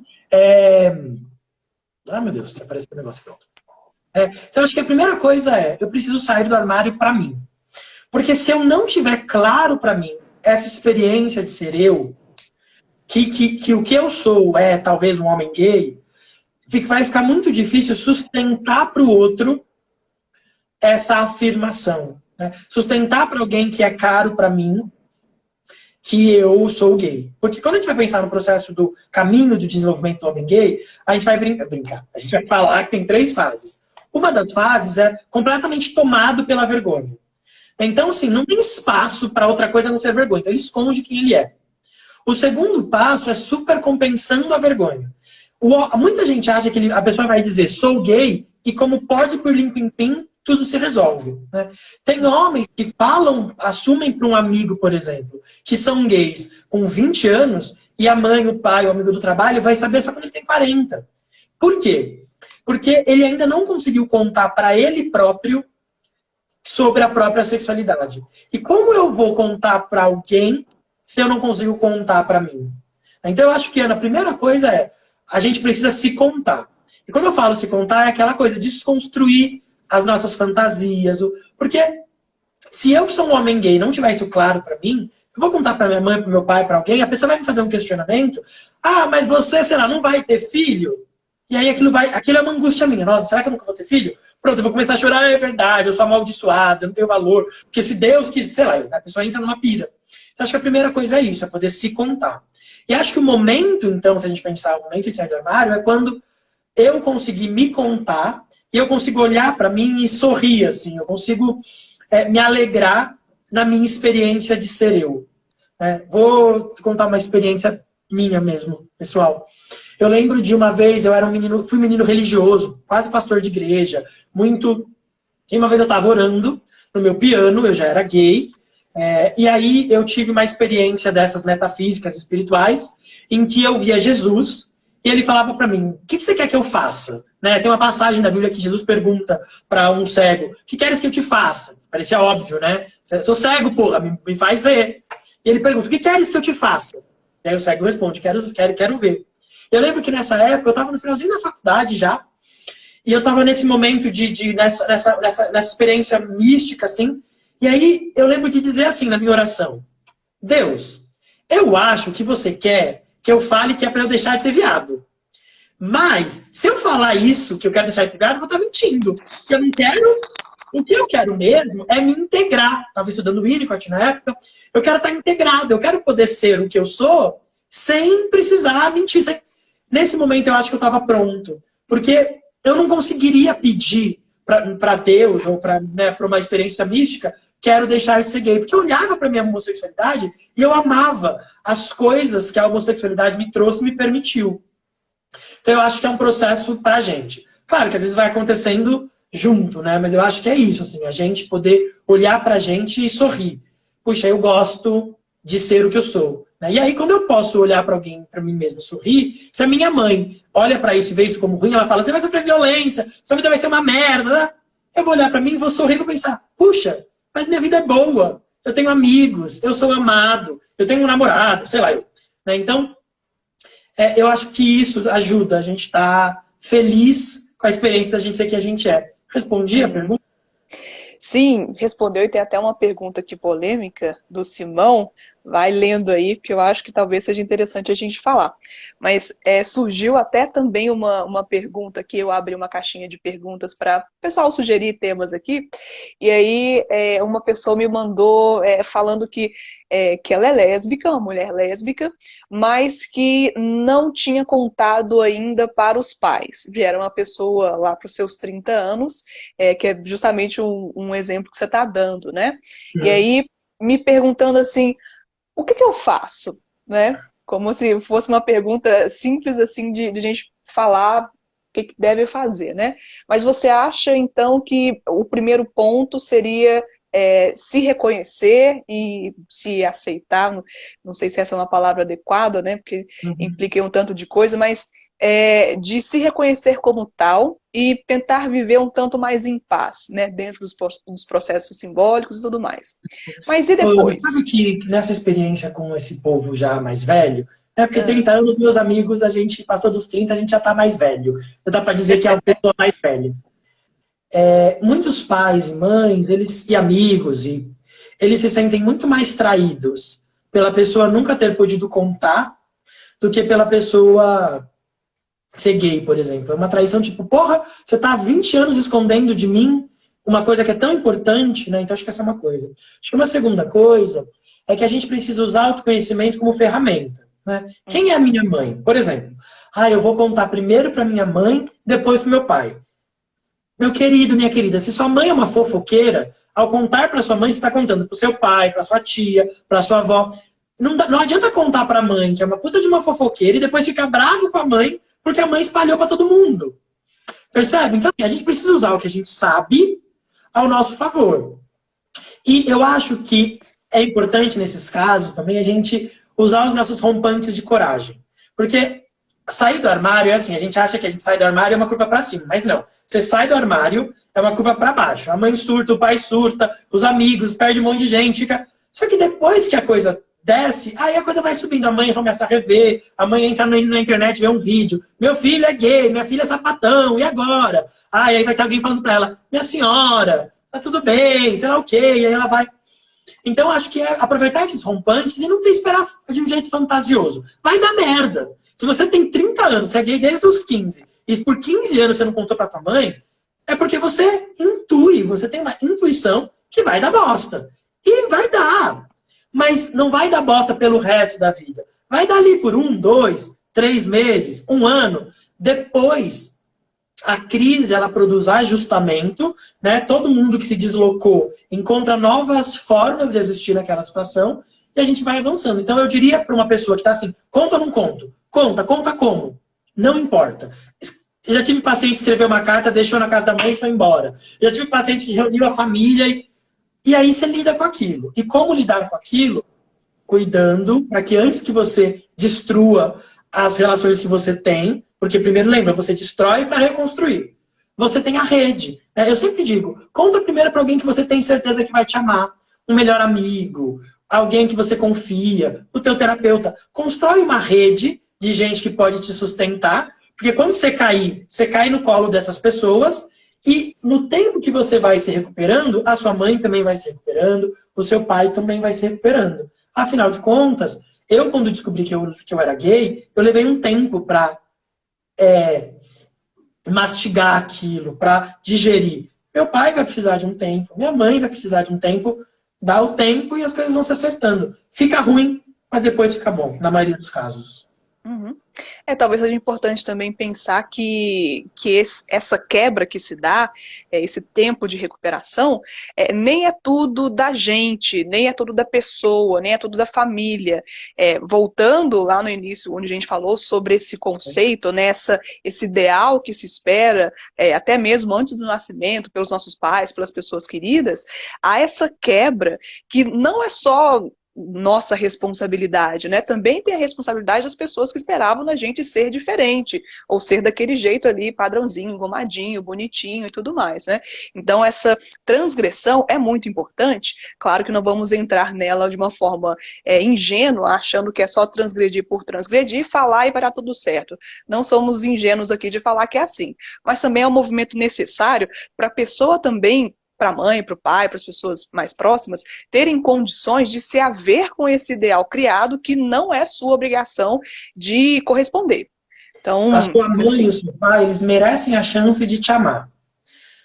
ah, meu Deus, apareceu um negócio pronto. Então, acho que a primeira coisa eu preciso sair do armário para mim. Porque se eu não tiver claro para mim essa experiência de ser eu, que o que eu sou é talvez um homem gay, vai ficar muito difícil sustentar para o outro essa afirmação. Né? Sustentar para alguém que é caro para mim que eu sou gay. Porque quando a gente vai pensar no processo do caminho do desenvolvimento do homem gay, a gente vai brincar. A gente vai falar que tem 3 fases. Uma das fases é completamente tomado pela vergonha. Então, assim, não tem espaço para outra coisa a não ser vergonha. Então, ele esconde quem ele é. O segundo passo é supercompensando a vergonha. Muita gente acha que a pessoa vai dizer, sou gay, e como pode por lim-pim-pim, tudo se resolve. Né? Tem homens que assumem para um amigo, por exemplo, que são gays com 20 anos, e a mãe, o pai, o amigo do trabalho vai saber só quando ele tem 40. Por quê? Porque ele ainda não conseguiu contar para ele próprio sobre a própria sexualidade. E como eu vou contar para alguém se eu não consigo contar para mim? Então eu acho que, Ana, a primeira coisa é a gente precisa se contar. E quando eu falo se contar, é aquela coisa de desconstruir as nossas fantasias. Porque se eu, que sou um homem gay, não tiver isso claro para mim, eu vou contar para minha mãe, para meu pai, para alguém, a pessoa vai me fazer um questionamento. Ah, mas você, sei lá, não vai ter filho? E aí aquilo é uma angústia minha. Nossa, será que eu nunca vou ter filho? Pronto, eu vou começar a chorar, é verdade, eu sou amaldiçoado, eu não tenho valor. Porque se Deus quis, sei lá, a pessoa entra numa pira. Então acho que a primeira coisa é isso, é poder se contar. E acho que o momento, então, se a gente pensar o momento de sair do armário, é quando eu conseguir me contar e eu consigo olhar para mim e sorrir, assim. Eu consigo me alegrar na minha experiência de ser eu. Vou te contar uma experiência minha mesmo, pessoal. Eu lembro de uma vez, eu era fui um menino religioso, quase pastor de igreja, muito... E uma vez eu estava orando no meu piano, eu já era gay, e aí eu tive uma experiência dessas metafísicas espirituais, em que eu via Jesus, e ele falava para mim, o que você quer que eu faça? Né? Tem uma passagem da Bíblia que Jesus pergunta para um cego, o que queres que eu te faça? Parecia óbvio, né? Eu sou cego, porra, me faz ver. E ele pergunta, o que queres que eu te faça? E aí o cego responde, quero ver. Eu lembro que nessa época, eu estava no finalzinho da faculdade já, e eu estava nesse momento nessa experiência mística, assim, e aí eu lembro de dizer assim na minha oração, Deus, eu acho que você quer que eu fale que é para eu deixar de ser viado. Mas, se eu falar isso, que eu quero deixar de ser viado, eu vou estar mentindo. Porque eu não quero... O que eu quero mesmo é me integrar. Estava estudando Winnicott na época. Eu quero estar integrado. Eu quero poder ser o que eu sou sem precisar mentir. Nesse momento eu acho que eu estava pronto. Porque eu não conseguiria pedir para Deus ou para uma experiência mística, quero deixar de ser gay. Porque eu olhava para minha homossexualidade e eu amava as coisas que a homossexualidade me trouxe e me permitiu. Então eu acho que é um processo pra gente. Claro que às vezes vai acontecendo junto, né? Mas eu acho que é isso, assim, a gente poder olhar pra gente e sorrir. Puxa, eu gosto de ser o que eu sou. Né? E aí, quando eu posso olhar pra alguém, pra mim mesmo, sorrir, se a minha mãe olha pra isso e vê isso como ruim, ela fala, você vai sofrer violência, sua vida vai ser uma merda. Eu vou olhar pra mim, vou sorrir e vou pensar, puxa, mas minha vida é boa. Eu tenho amigos, eu sou amado, eu tenho um namorado, sei lá. Né? Então, eu acho que isso ajuda a gente estar feliz com a experiência da gente ser quem a gente é. Respondi a pergunta? Sim, respondeu, e tem até uma pergunta aqui polêmica do Simão. Vai lendo aí, porque eu acho que talvez seja interessante a gente falar. Mas surgiu até também uma pergunta aqui, eu abri uma caixinha de perguntas para o pessoal sugerir temas aqui, e aí uma pessoa me mandou falando que ela é lésbica, uma mulher lésbica, mas que não tinha contado ainda para os pais. Já era uma pessoa lá para os seus 30 anos, que é justamente um exemplo que você está dando, né? E aí, me perguntando assim, o que eu faço? Né? Como se fosse uma pergunta simples assim de gente falar o que deve fazer, né? Mas você acha, então, que o primeiro ponto seria se reconhecer e se aceitar? Não sei se essa é uma palavra adequada, né? Porque implica um tanto de coisa, mas de se reconhecer como tal e tentar viver um tanto mais em paz, né? Dentro dos processos simbólicos e tudo mais. Mas e depois? Sabe que nessa experiência com esse povo já mais velho, porque 30 anos, meus amigos, a gente passou dos 30, a gente já tá mais velho. Não dá para dizer que é uma pessoa mais velha. Muitos pais e mães, e amigos, eles se sentem muito mais traídos pela pessoa nunca ter podido contar do que pela pessoa ser gay, por exemplo. É uma traição tipo, porra, você tá há 20 anos escondendo de mim uma coisa que é tão importante, né? Então acho que essa é uma coisa. Acho que uma segunda coisa é que a gente precisa usar o autoconhecimento como ferramenta. Né? Quem é a minha mãe? Por exemplo, eu vou contar primeiro para minha mãe, depois para meu pai. Meu querido, minha querida, se sua mãe é uma fofoqueira, ao contar para sua mãe, você está contando para o seu pai, para sua tia, para sua avó. Não adianta contar para a mãe, que é uma puta de uma fofoqueira, e depois ficar bravo com a mãe, porque a mãe espalhou para todo mundo. Percebe? Então, a gente precisa usar o que a gente sabe ao nosso favor. E eu acho que é importante, nesses casos, também, a gente usar os nossos rompantes de coragem. Porque sair do armário é assim, a gente acha que a gente sai do armário é uma curva para cima, mas não. Você sai do armário, é uma curva para baixo. A mãe surta, o pai surta, os amigos, perde um monte de gente, fica... Só que depois que a coisa desce, aí a coisa vai subindo. A mãe começa a rever, a mãe entra na internet, vê um vídeo. Meu filho é gay, minha filha é sapatão, e agora? Aí vai ter alguém falando pra ela, minha senhora, tá tudo bem, sei lá o quê, e aí ela vai... Então, acho que é aproveitar esses rompantes e não ter que esperar de um jeito fantasioso. Vai dar merda. Se você tem 30 anos, você é gay desde os 15, e por 15 anos você não contou pra tua mãe, é porque você intui, você tem uma intuição que vai dar bosta. E vai dar. Mas não vai dar bosta pelo resto da vida. Vai dar ali por 1, 2, 3 meses, 1 ano. Depois, a crise, ela produz ajustamento, né? Todo mundo que se deslocou encontra novas formas de existir naquela situação e a gente vai avançando. Então, eu diria para uma pessoa que está assim, conta ou não conto? Conta, conta como? Não importa. Eu já tive paciente que escreveu uma carta, deixou na casa da mãe e foi embora. Eu já tive paciente que reuniu a família e aí você lida com aquilo. E como lidar com aquilo? Cuidando para que antes que você destrua as relações que você tem, porque primeiro lembra, você destrói para reconstruir. Você tem a rede. Né? Eu sempre digo, conta primeiro para alguém que você tem certeza que vai te amar. Um melhor amigo, alguém que você confia, o teu terapeuta. Constrói uma rede de gente que pode te sustentar, porque quando você cai no colo dessas pessoas. E no tempo que você vai se recuperando, a sua mãe também vai se recuperando, o seu pai também vai se recuperando. Afinal de contas, eu quando descobri que eu era gay, eu levei um tempo para mastigar aquilo, para digerir. Meu pai vai precisar de um tempo, minha mãe vai precisar de um tempo, dá o tempo e as coisas vão se acertando. Fica ruim, mas depois fica bom, na maioria dos casos. Uhum. Talvez seja importante também pensar que essa quebra que se dá, esse tempo de recuperação, nem é tudo da gente, nem é tudo da pessoa, nem é tudo da família. Voltando lá no início, onde a gente falou sobre esse conceito, né, esse ideal que se espera, até mesmo antes do nascimento, pelos nossos pais, pelas pessoas queridas, há essa quebra que não é só nossa responsabilidade, né? Também tem a responsabilidade das pessoas que esperavam na gente ser diferente, ou ser daquele jeito ali, padrãozinho, engomadinho, bonitinho e tudo mais, né? Então essa transgressão é muito importante. Claro que não vamos entrar nela de uma forma ingênua, achando que é só transgredir por transgredir, falar e vai dar tudo certo. Não somos ingênuos aqui de falar que é assim. Mas também é um movimento necessário para a pessoa também, para a mãe, para o pai, para as pessoas mais próximas, terem condições de se haver com esse ideal criado que não é sua obrigação de corresponder. Então, a sua mãe assim, e o seu pai, eles merecem a chance de te amar.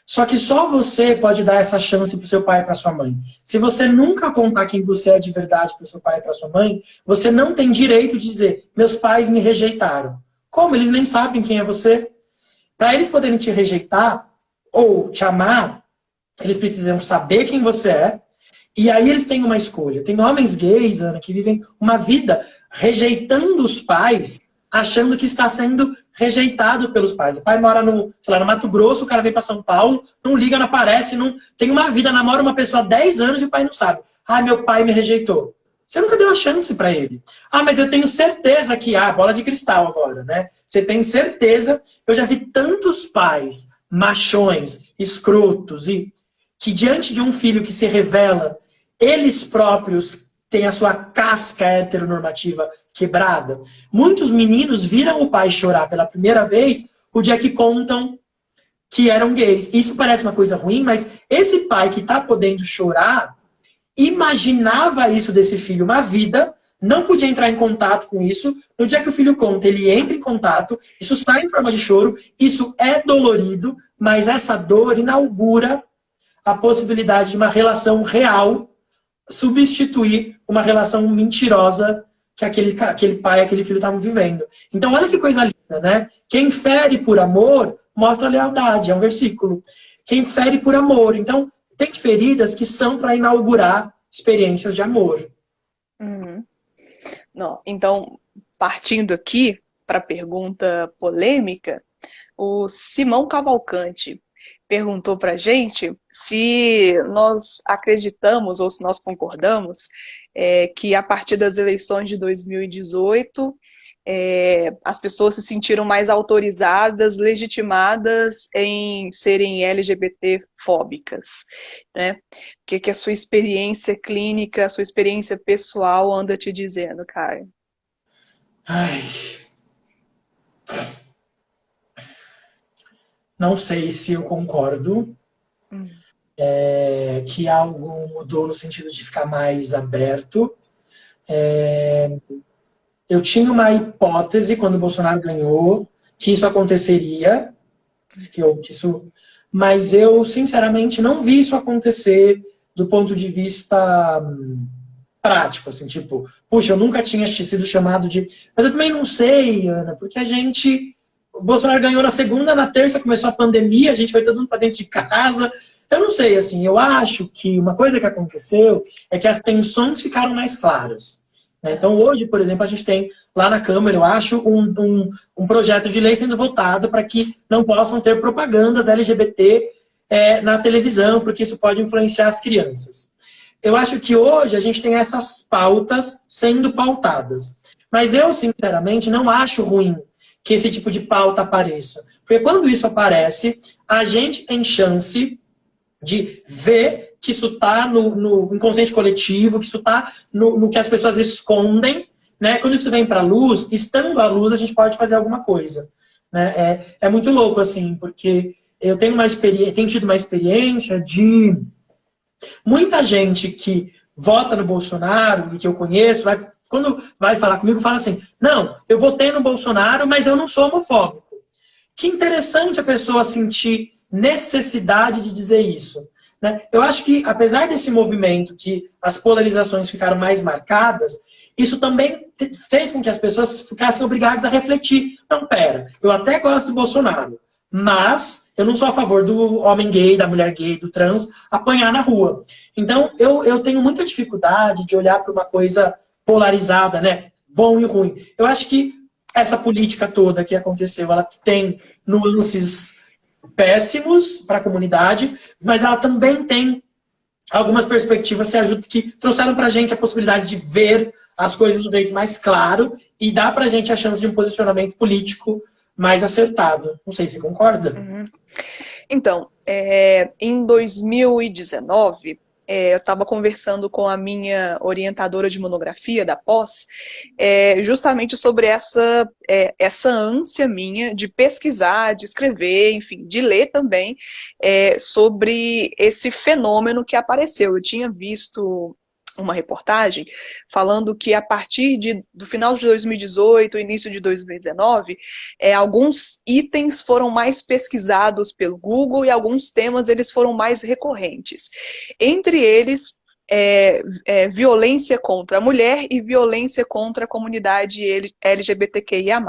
Só que só você pode dar essa chance para o seu pai e para sua mãe. Se você nunca contar quem você é de verdade para o seu pai e para sua mãe, você não tem direito de dizer, meus pais me rejeitaram. Como? Eles nem sabem quem é você. Para eles poderem te rejeitar ou te amar, eles precisam saber quem você é, e aí eles têm uma escolha. Tem homens gays, Ana, que vivem uma vida rejeitando os pais, achando que está sendo rejeitado pelos pais. O pai mora no Mato Grosso, o cara vem para São Paulo, não liga, não aparece, não tem uma vida, namora uma pessoa há 10 anos e o pai não sabe. Ah, meu pai me rejeitou. Você nunca deu a chance para ele. Ah, mas eu tenho certeza que há bola de cristal agora, né? Você tem certeza. Eu já vi tantos pais machões, escrotos e que diante de um filho que se revela, eles próprios têm a sua casca heteronormativa quebrada. Muitos meninos viram o pai chorar pela primeira vez o dia que contam que eram gays. Isso parece uma coisa ruim, mas esse pai que está podendo chorar, imaginava isso desse filho uma vida, não podia entrar em contato com isso. No dia que o filho conta, ele entra em contato, isso sai em forma de choro, isso é dolorido, mas essa dor inaugura a possibilidade de uma relação real substituir uma relação mentirosa que aquele pai e aquele filho estavam vivendo. Então, olha que coisa linda, né? Quem fere por amor, mostra lealdade, é um versículo. Quem fere por amor. Então, tem feridas que são para inaugurar experiências de amor. Uhum. Não, então, partindo aqui para a pergunta polêmica, o Simão Cavalcante perguntou para a gente se nós acreditamos ou se nós concordamos que a partir das eleições de 2018 as pessoas se sentiram mais autorizadas, legitimadas em serem LGBT-fóbicas, né? O que a sua experiência clínica, a sua experiência pessoal anda te dizendo, Caio? Ai, não sei se eu concordo que algo mudou no sentido de ficar mais aberto. Eu tinha uma hipótese quando o Bolsonaro ganhou que isso aconteceria, mas eu sinceramente não vi isso acontecer do ponto de vista prático, assim, tipo, puxa, eu nunca tinha sido chamado de... Mas eu também não sei, Ana, porque o Bolsonaro ganhou na segunda, na terça começou a pandemia, a gente foi todo mundo para dentro de casa. Eu não sei, assim, eu acho que uma coisa que aconteceu é que as tensões ficaram mais claras. Né? Então, hoje, por exemplo, a gente tem lá na Câmara, eu acho, um projeto de lei sendo votado para que não possam ter propagandas LGBT na televisão, porque isso pode influenciar as crianças. Eu acho que hoje a gente tem essas pautas sendo pautadas. Mas eu, sinceramente, não acho ruim que esse tipo de pauta apareça. Porque quando isso aparece, a gente tem chance de ver que isso está no inconsciente coletivo, que isso está no que as pessoas escondem. Né? Quando isso vem para a luz, estando à luz, a gente pode fazer alguma coisa. Né? É muito louco, assim, porque eu tenho tido uma experiência de muita gente que vota no Bolsonaro e que eu conheço, quando vai falar comigo, fala assim, não, eu votei no Bolsonaro, mas eu não sou homofóbico. Que interessante a pessoa sentir necessidade de dizer isso. Né? Eu acho que, apesar desse movimento que as polarizações ficaram mais marcadas, isso também fez com que as pessoas ficassem obrigadas a refletir. Não, pera, eu até gosto do Bolsonaro, mas eu não sou a favor do homem gay, da mulher gay, do trans, apanhar na rua. Então, eu tenho muita dificuldade de olhar para uma coisa polarizada, né? Bom e ruim. Eu acho que essa política toda que aconteceu, ela tem nuances péssimos para a comunidade, mas ela também tem algumas perspectivas que trouxeram para a gente a possibilidade de ver as coisas do jeito mais claro e dá para a gente a chance de um posicionamento político mais acertado. Não sei se concorda. Então, em 2019, eu estava conversando com a minha orientadora de monografia da pós, justamente sobre essa ânsia minha de pesquisar, de escrever, enfim, de ler também sobre esse fenômeno que apareceu. Eu tinha visto uma reportagem falando que a partir do final de 2018, início de 2019, alguns itens foram mais pesquisados pelo Google e alguns temas eles foram mais recorrentes. Entre eles, violência contra a mulher e violência contra a comunidade LGBTQIA+.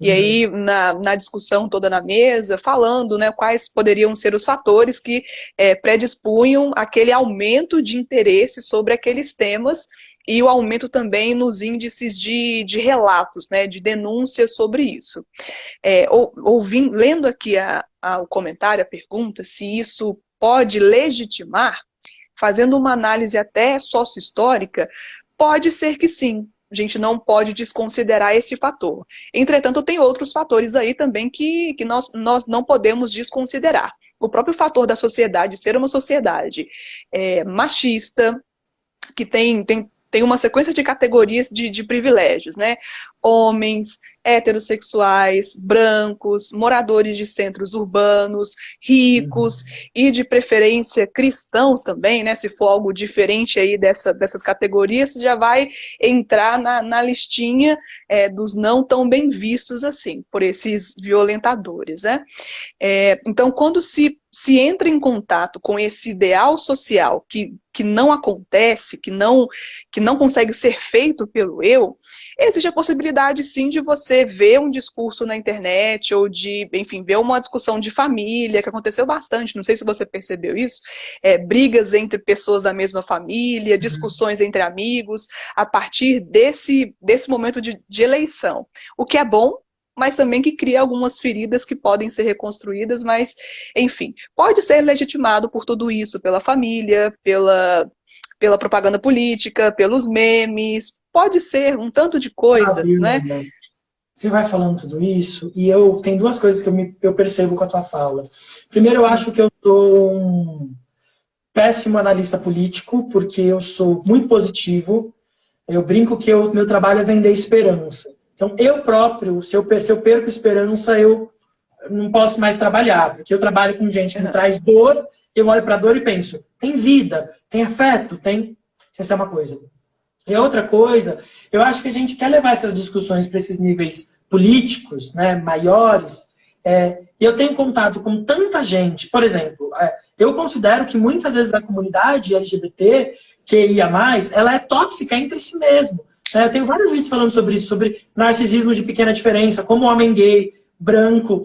E aí, na discussão toda na mesa, falando, né, quais poderiam ser os fatores que predispunham aquele aumento de interesse sobre aqueles temas e o aumento também nos índices de relatos, né, de denúncias sobre isso. Lendo aqui o comentário, a pergunta, se isso pode legitimar, fazendo uma análise até sócio-histórica, pode ser que sim. A gente não pode desconsiderar esse fator. Entretanto, tem outros fatores aí também que nós não podemos desconsiderar. O próprio fator da sociedade ser uma sociedade machista, que tem uma sequência de categorias de privilégios, né? Homens, heterossexuais, brancos, moradores de centros urbanos, ricos e de preferência cristãos também, né? Se for algo diferente aí dessas categorias, já vai entrar na listinha dos não tão bem vistos assim, por esses violentadores, né? Então, quando se entra em contato com esse ideal social que não acontece, que não consegue ser feito pelo eu, existe a possibilidade, sim, de você ver um discurso na internet ou de, enfim, ver uma discussão de família, que aconteceu bastante, não sei se você percebeu isso, brigas entre pessoas da mesma família, discussões entre amigos, a partir desse momento de eleição. O que é bom, mas também que cria algumas feridas que podem ser reconstruídas, mas, enfim, pode ser legitimado por tudo isso, pela família, pela propaganda política, pelos memes, pode ser um tanto de coisa, né? você vai falando tudo isso, e tem duas coisas que eu percebo com a tua fala. Primeiro, eu acho que eu sou um péssimo analista político, porque eu sou muito positivo. Eu brinco que o meu trabalho é vender esperança. Então, eu próprio, se eu perco esperança, eu não posso mais trabalhar, porque eu trabalho com gente que me traz dor, eu olho para a dor e penso, tem vida, tem afeto, tem... Essa é uma coisa. E outra coisa, eu acho que a gente quer levar essas discussões para esses níveis políticos, né, maiores, e eu tenho contato com tanta gente, por exemplo, eu considero que muitas vezes a comunidade LGBT, QIA+, ela é tóxica entre si mesmo. Eu tenho vários vídeos falando sobre isso, sobre narcisismo de pequena diferença, como o homem gay, branco,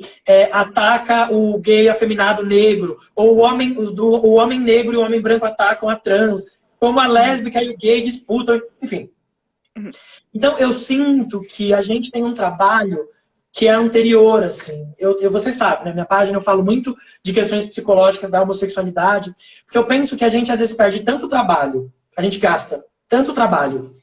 ataca o gay afeminado negro, ou o homem negro e o homem branco atacam a trans, como a lésbica e o gay disputam, enfim. Então, eu sinto que a gente tem um trabalho que é anterior, assim. Você sabe, né? Minha página eu falo muito de questões psicológicas da homossexualidade, porque eu penso que a gente às vezes perde tanto trabalho, a gente gasta tanto trabalho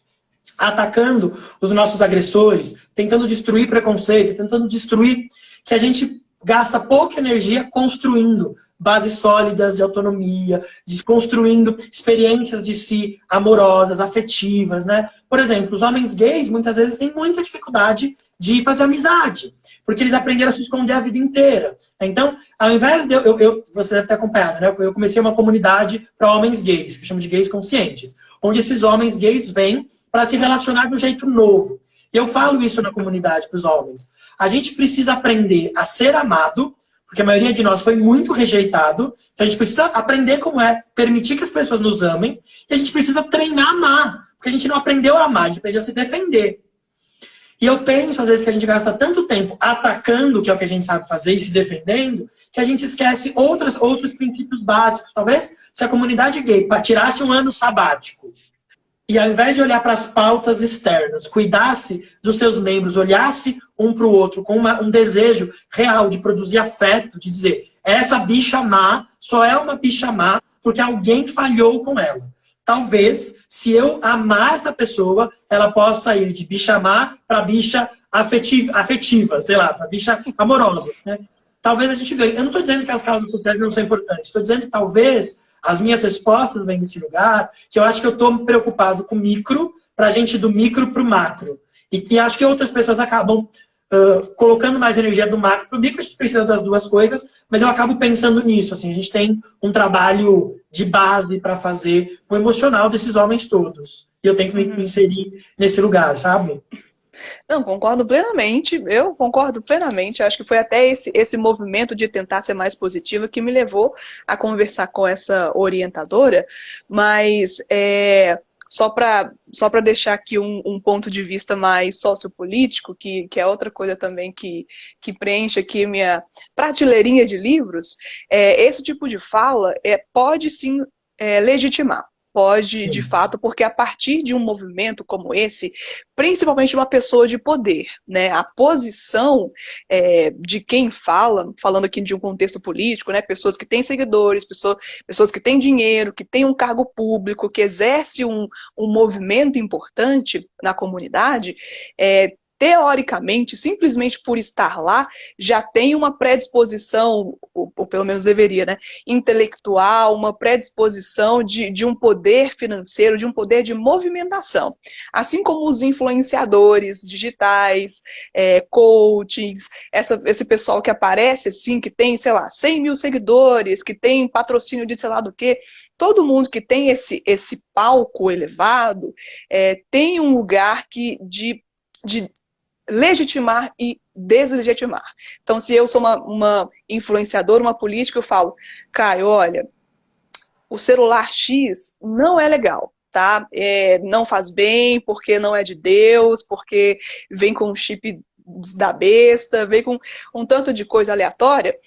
atacando os nossos agressores, tentando destruir preconceito, tentando destruir, que a gente gasta pouca energia construindo bases sólidas de autonomia, desconstruindo experiências de si amorosas, afetivas, né? Por exemplo, os homens gays muitas vezes têm muita dificuldade de fazer amizade, porque eles aprenderam a se esconder a vida inteira. Então, ao invés de você deve ter acompanhado, né? Eu comecei uma comunidade para homens gays, que eu chamo de gays conscientes, onde esses homens gays vêm para se relacionar de um jeito novo. E eu falo isso na comunidade para os homens. A gente precisa aprender a ser amado, porque a maioria de nós foi muito rejeitado. Então a gente precisa aprender como é permitir que as pessoas nos amem. E a gente precisa treinar a amar, porque a gente não aprendeu a amar, a gente aprendeu a se defender. E eu penso, às vezes, que a gente gasta tanto tempo atacando, que é o que a gente sabe fazer, e se defendendo, que a gente esquece outros princípios básicos. Talvez se a comunidade gay tirasse um ano sabático, e ao invés de olhar para as pautas externas, cuidasse dos seus membros, olhasse um para o outro com um desejo real de produzir afeto, de dizer, essa bicha má só é uma bicha má porque alguém falhou com ela. Talvez, se eu amar essa pessoa, ela possa ir de bicha má para bicha afetiva, sei lá, para bicha amorosa. Né? Talvez a gente ganhe. Eu não estou dizendo que as causas por trás não são importantes. Estou dizendo que talvez as minhas respostas vêm desse lugar, que eu acho que eu estou preocupado com o micro, para a gente ir do micro para o macro. E acho que outras pessoas acabam colocando mais energia do macro para o micro. A gente precisa das duas coisas, mas eu acabo pensando nisso. Assim, a gente tem um trabalho de base para fazer o emocional desses homens todos. E eu tenho que me inserir nesse lugar, sabe? Não, concordo plenamente, eu concordo plenamente, acho que foi até esse movimento de tentar ser mais positiva que me levou a conversar com essa orientadora, mas só para deixar aqui um ponto de vista mais sociopolítico, que é outra coisa também que preenche aqui minha prateleirinha de livros, esse tipo de fala pode sim legitimar. Pode, de fato, porque a partir de um movimento como esse, principalmente uma pessoa de poder, né, a posição de quem fala, falando aqui de um contexto político, né, pessoas que têm seguidores, pessoas que têm dinheiro, que têm um cargo público, que exerce um movimento importante na comunidade, teoricamente, simplesmente por estar lá, já tem uma predisposição, ou pelo menos deveria, né, intelectual, uma predisposição de um poder financeiro, de um poder de movimentação. Assim como os influenciadores digitais, coachings, esse pessoal que aparece assim, que tem, sei lá, 100 mil seguidores, que tem patrocínio de sei lá do quê, todo mundo que tem esse palco elevado tem um lugar de legitimar e deslegitimar. Então, se eu sou uma influenciadora, uma política, eu falo, Caio, olha, o celular X não é legal, tá? Não faz bem, porque não é de Deus, porque vem com um chip da besta, vem com um tanto de coisa aleatória,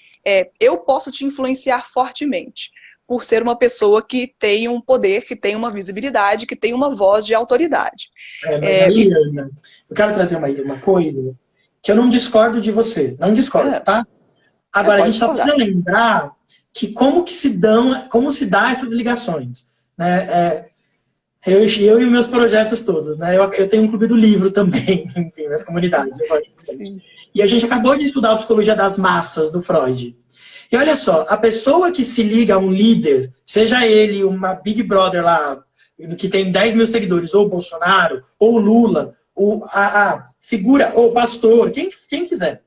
eu posso te influenciar fortemente, por ser uma pessoa que tem um poder, que tem uma visibilidade, que tem uma voz de autoridade. Mariana, eu quero trazer uma coisa que eu não discordo de você, não discordo, tá? Agora, a gente só precisa lembrar que como se dá essas ligações, né? Eu e os meus projetos todos, né? Eu tenho um clube do livro também, enfim, nas comunidades. E a gente acabou de estudar a psicologia das massas do Freud. E olha só, a pessoa que se liga a um líder, seja ele uma Big Brother lá, que tem 10 mil seguidores, ou o Bolsonaro, ou o Lula, ou a figura, ou o pastor, quem quiser.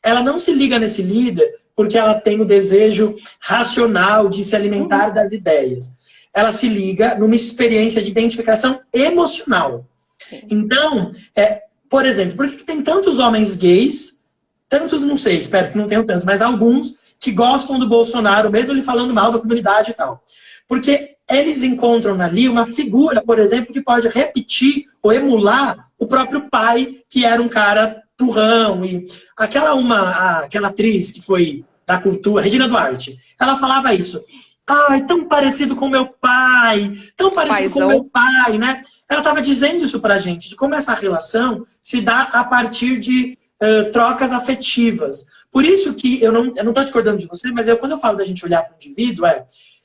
Ela não se liga nesse líder porque ela tem o desejo racional de se alimentar das ideias. Ela se liga numa experiência de identificação emocional. Sim. Então, por exemplo, por que tem tantos homens gays, tantos, não sei, espero que não tenham tantos, mas alguns que gostam do Bolsonaro, mesmo ele falando mal da comunidade e tal? Porque eles encontram ali uma figura, por exemplo, que pode repetir ou emular o próprio pai, que era um cara turrão. E aquela atriz que foi da cultura, Regina Duarte, ela falava isso. Ai, tão parecido com meu pai, tão parecido com meu pai, né? Ela estava dizendo isso pra gente, de como essa relação se dá a partir de trocas afetivas. Por isso que eu não estou discordando de você, mas quando eu falo da gente olhar para o indivíduo,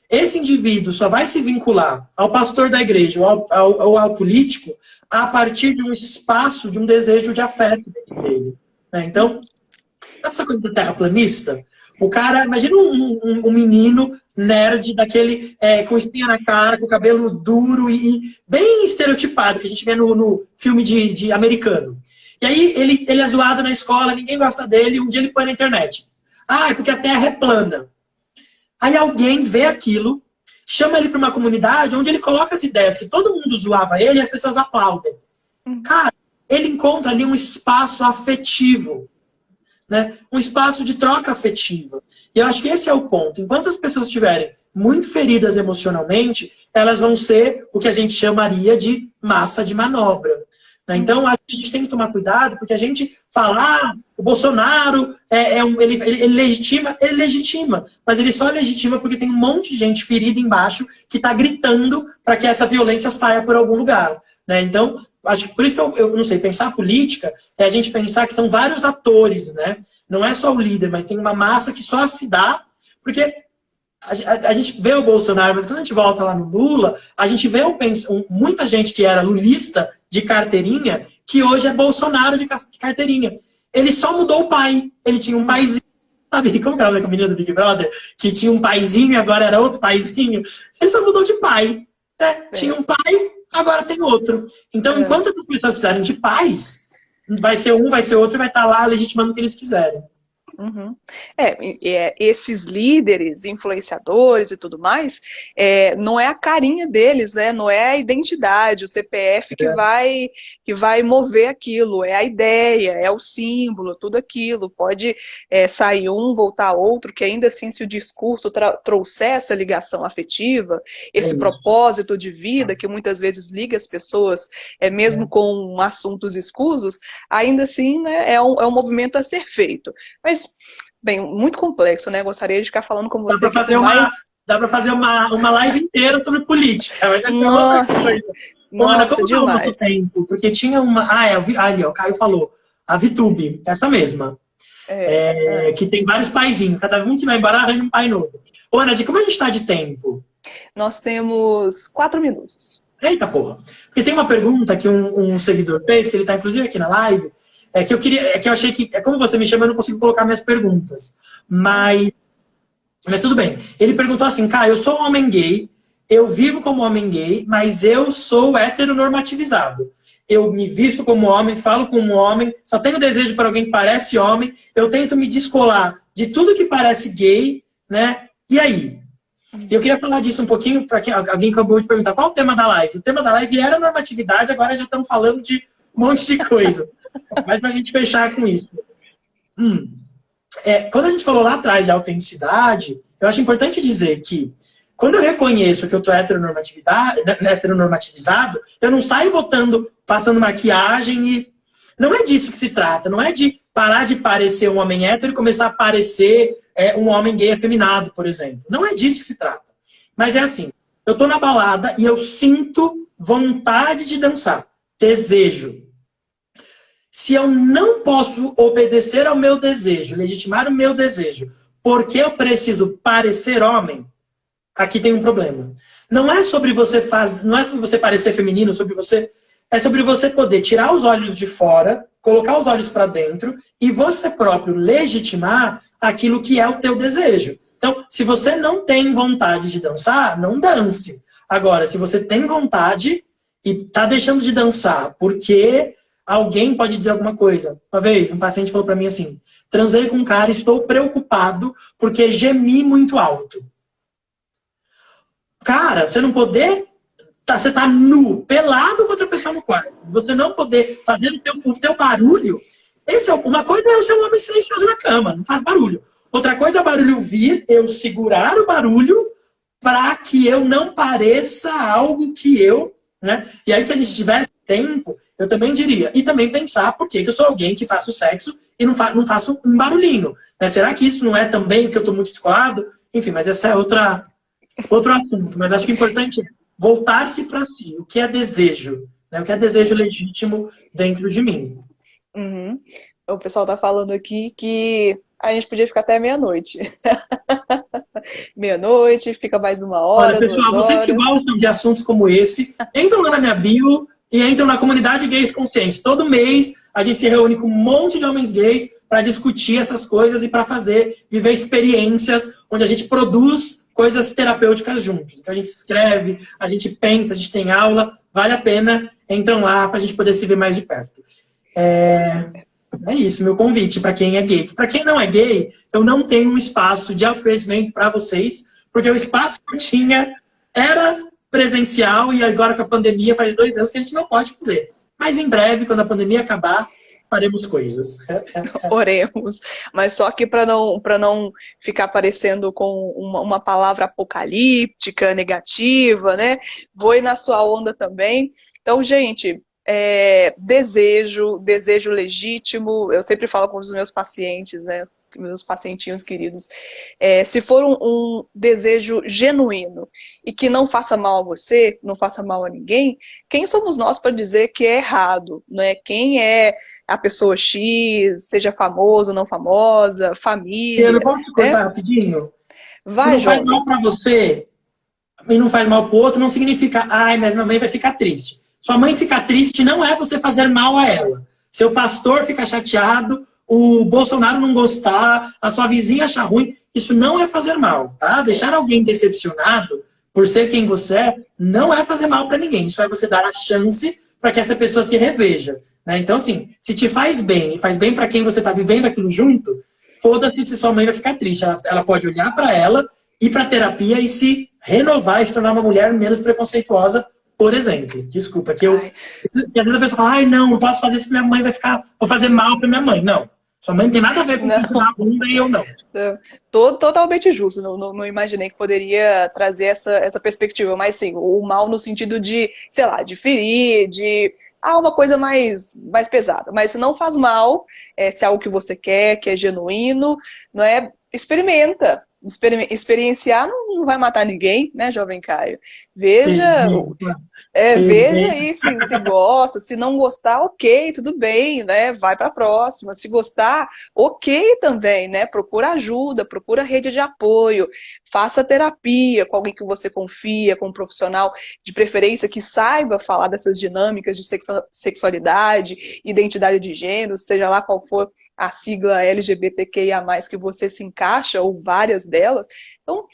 esse indivíduo só vai se vincular ao pastor da igreja ou ao político a partir de um espaço, de um desejo de afeto dele. Né? Então, sabe essa coisa do terraplanista? O cara, imagina um menino nerd daquele com espinha na cara, com cabelo duro e bem estereotipado, que a gente vê no filme de americano. E aí ele é zoado na escola, ninguém gosta dele, e um dia ele põe na internet. É porque a Terra é plana. Aí alguém vê aquilo, chama ele para uma comunidade onde ele coloca as ideias que todo mundo zoava ele e as pessoas aplaudem. Cara, ele encontra ali um espaço afetivo. Né? Um espaço de troca afetiva. E eu acho que esse é o ponto. Enquanto as pessoas estiverem muito feridas emocionalmente, elas vão ser o que a gente chamaria de massa de manobra. Né? Então, acho que a gente tem que tomar cuidado, porque a gente fala, o Bolsonaro, ele legitima, mas ele só legitima porque tem um monte de gente ferida embaixo que está gritando para que essa violência saia por algum lugar. Né? Então, acho que por isso que eu não sei, pensar política é a gente pensar que são vários atores, né? Não é só o líder, mas tem uma massa que só se dá, porque a gente vê o Bolsonaro, mas quando a gente volta lá no Lula, a gente vê muita gente que era lulista de carteirinha, que hoje é Bolsonaro de carteirinha. Ele só mudou o pai. Ele tinha um paizinho, sabe? Como que era a menina do Big Brother? Que tinha um paizinho e agora era outro paizinho. Ele só mudou de pai. Né? Tinha um pai, agora tem outro. Então, enquanto as pessoas precisarem de pais, vai ser um, vai ser outro, e vai estar lá legitimando o que eles quiserem. Uhum. Esses líderes, influenciadores e tudo mais, não é a carinha deles, né? Não é a identidade, o CPF que vai mover aquilo, é a ideia, é o símbolo, tudo aquilo. Pode sair um, voltar outro, que ainda assim, se o discurso trouxer essa ligação afetiva, esse propósito de vida, que muitas vezes liga as pessoas, mesmo com assuntos escusos, ainda assim, né, é um movimento a ser feito. Mas, bem, muito complexo, né? Gostaria de ficar falando com você. Dá para fazer uma live inteira sobre política. Mas nossa, como demais. Muito tempo? Porque tinha uma... ali, ó, o Caio falou. A VTube, essa mesma. Que tem vários paizinhos. Cada um que vai embora arranja um pai novo. Ô, Ana, como a gente está de tempo? Nós temos 4 minutos. Eita, porra. Porque tem uma pergunta que um seguidor fez, que ele está inclusive aqui na live, que eu achei que, como você me chama, eu não consigo colocar minhas perguntas. Mas tudo bem. Ele perguntou assim, cara, eu sou um homem gay, eu vivo como homem gay, mas eu sou heteronormativizado. Eu me visto como homem, falo como homem, só tenho desejo para alguém que parece homem, eu tento me descolar de tudo que parece gay, né? E aí? Eu queria falar disso um pouquinho, para alguém acabou de perguntar, qual é o tema da live? O tema da live era normatividade, agora já estamos falando de um monte de coisa. Mas para a gente fechar com isso. Quando a gente falou lá atrás de autenticidade, eu acho importante dizer que quando eu reconheço que eu estou heteronormativizado, eu não saio passando maquiagem e... Não é disso que se trata, não é de parar de parecer um homem hétero e começar a parecer um homem gay afeminado, por exemplo. Não é disso que se trata. Mas é assim, eu estou na balada e eu sinto vontade de dançar, desejo. Se eu não posso obedecer ao meu desejo, legitimar o meu desejo, porque eu preciso parecer homem, aqui tem um problema. não é sobre você não é sobre você parecer feminino, é sobre você poder tirar os olhos de fora, colocar os olhos para dentro e você próprio legitimar aquilo que é o teu desejo. Então, se você não tem vontade de dançar, não dance. Agora, se você tem vontade e tá deixando de dançar porque alguém pode dizer alguma coisa. Uma vez, um paciente falou para mim assim: transei com um cara e estou preocupado porque gemi muito alto. Cara, você não poder... Você tá nu, pelado com outra pessoa no quarto. Você não poder fazer o teu barulho. Uma coisa é eu ser um homem silencioso na cama, não faz barulho. Outra coisa é o barulho vir, eu segurar o barulho para que eu não pareça algo que eu... Né? E aí, se a gente tivesse tempo, eu também diria. E também pensar por que eu sou alguém que faço sexo e não faço um barulhinho. Né? Será que isso não é também o que eu estou muito descolado? Enfim, mas esse é outro assunto. Mas acho que é importante voltar-se para si. O que é desejo? Né? O que é desejo legítimo dentro de mim? Uhum. O pessoal tá falando aqui que a gente podia ficar até meia-noite. Meia-noite, fica mais uma hora, Olha, pessoal, 2 vocês que horas. gostam de assuntos como esse, entram lá na minha bio e entram na comunidade Gays Conscientes. Todo mês a gente se reúne com um monte de homens gays para discutir essas coisas e para viver experiências onde a gente produz coisas terapêuticas juntos. Então a gente escreve, a gente pensa, a gente tem aula, vale a pena, entram lá para a gente poder se ver mais de perto. É isso, meu convite para quem é gay. Para quem não é gay, eu não tenho um espaço de autoconhecimento para vocês, porque o espaço que eu tinha era presencial e agora com a pandemia faz 2 anos que a gente não pode fazer. Mas em breve, quando a pandemia acabar, faremos coisas. Oremos. Mas só que para não ficar parecendo com uma palavra apocalíptica, negativa, né? Vou ir na sua onda também. Então, gente, desejo legítimo. Eu sempre falo com os meus pacientes, né? Meus pacientinhos queridos, se for um desejo genuíno e que não faça mal a você, não faça mal a ninguém, quem somos nós para dizer que é errado, né? Quem é a pessoa X, seja famoso, não famosa, família. Eu posso te cortar rapidinho? Vai, não faz jovem. mal para você e não faz mal para o outro, não significa, ai, mas minha mãe vai ficar triste. Sua mãe ficar triste não é você fazer mal a ela. Seu pastor ficar chateado, o Bolsonaro não gostar, a sua vizinha achar ruim, isso não é fazer mal, tá? Deixar alguém decepcionado por ser quem você é, não é fazer mal para ninguém. Isso é você dar a chance para que essa pessoa se reveja. Né? Então, assim, se te faz bem e faz bem para quem você está vivendo aquilo junto, foda-se se sua mãe vai ficar triste. Ela pode olhar para ela, ir para terapia e se renovar e se tornar uma mulher menos preconceituosa, por exemplo. Desculpa, que às vezes a pessoa fala, ai, não posso fazer isso que minha mãe vou fazer mal para minha mãe. Não. Sua mãe não tem nada a ver com a bunda e eu não. Totalmente justo. Não imaginei que poderia trazer essa perspectiva. Mas sim, o mal no sentido de, sei lá, de ferir, de uma coisa mais pesada. Mas se não faz mal, se é algo que você quer, que é genuíno, não é? Experimenta. Experienciar não vai matar ninguém, né, jovem Caio? Veja aí se gosta, se não gostar, ok, tudo bem, né? Vai para a próxima. Se gostar, ok também, né? Procura ajuda, procura rede de apoio, faça terapia com alguém que você confia, com um profissional de preferência que saiba falar dessas dinâmicas de sexualidade, identidade de gênero, seja lá qual for a sigla LGBTQIA+, que você se encaixa, ou várias delas. Então,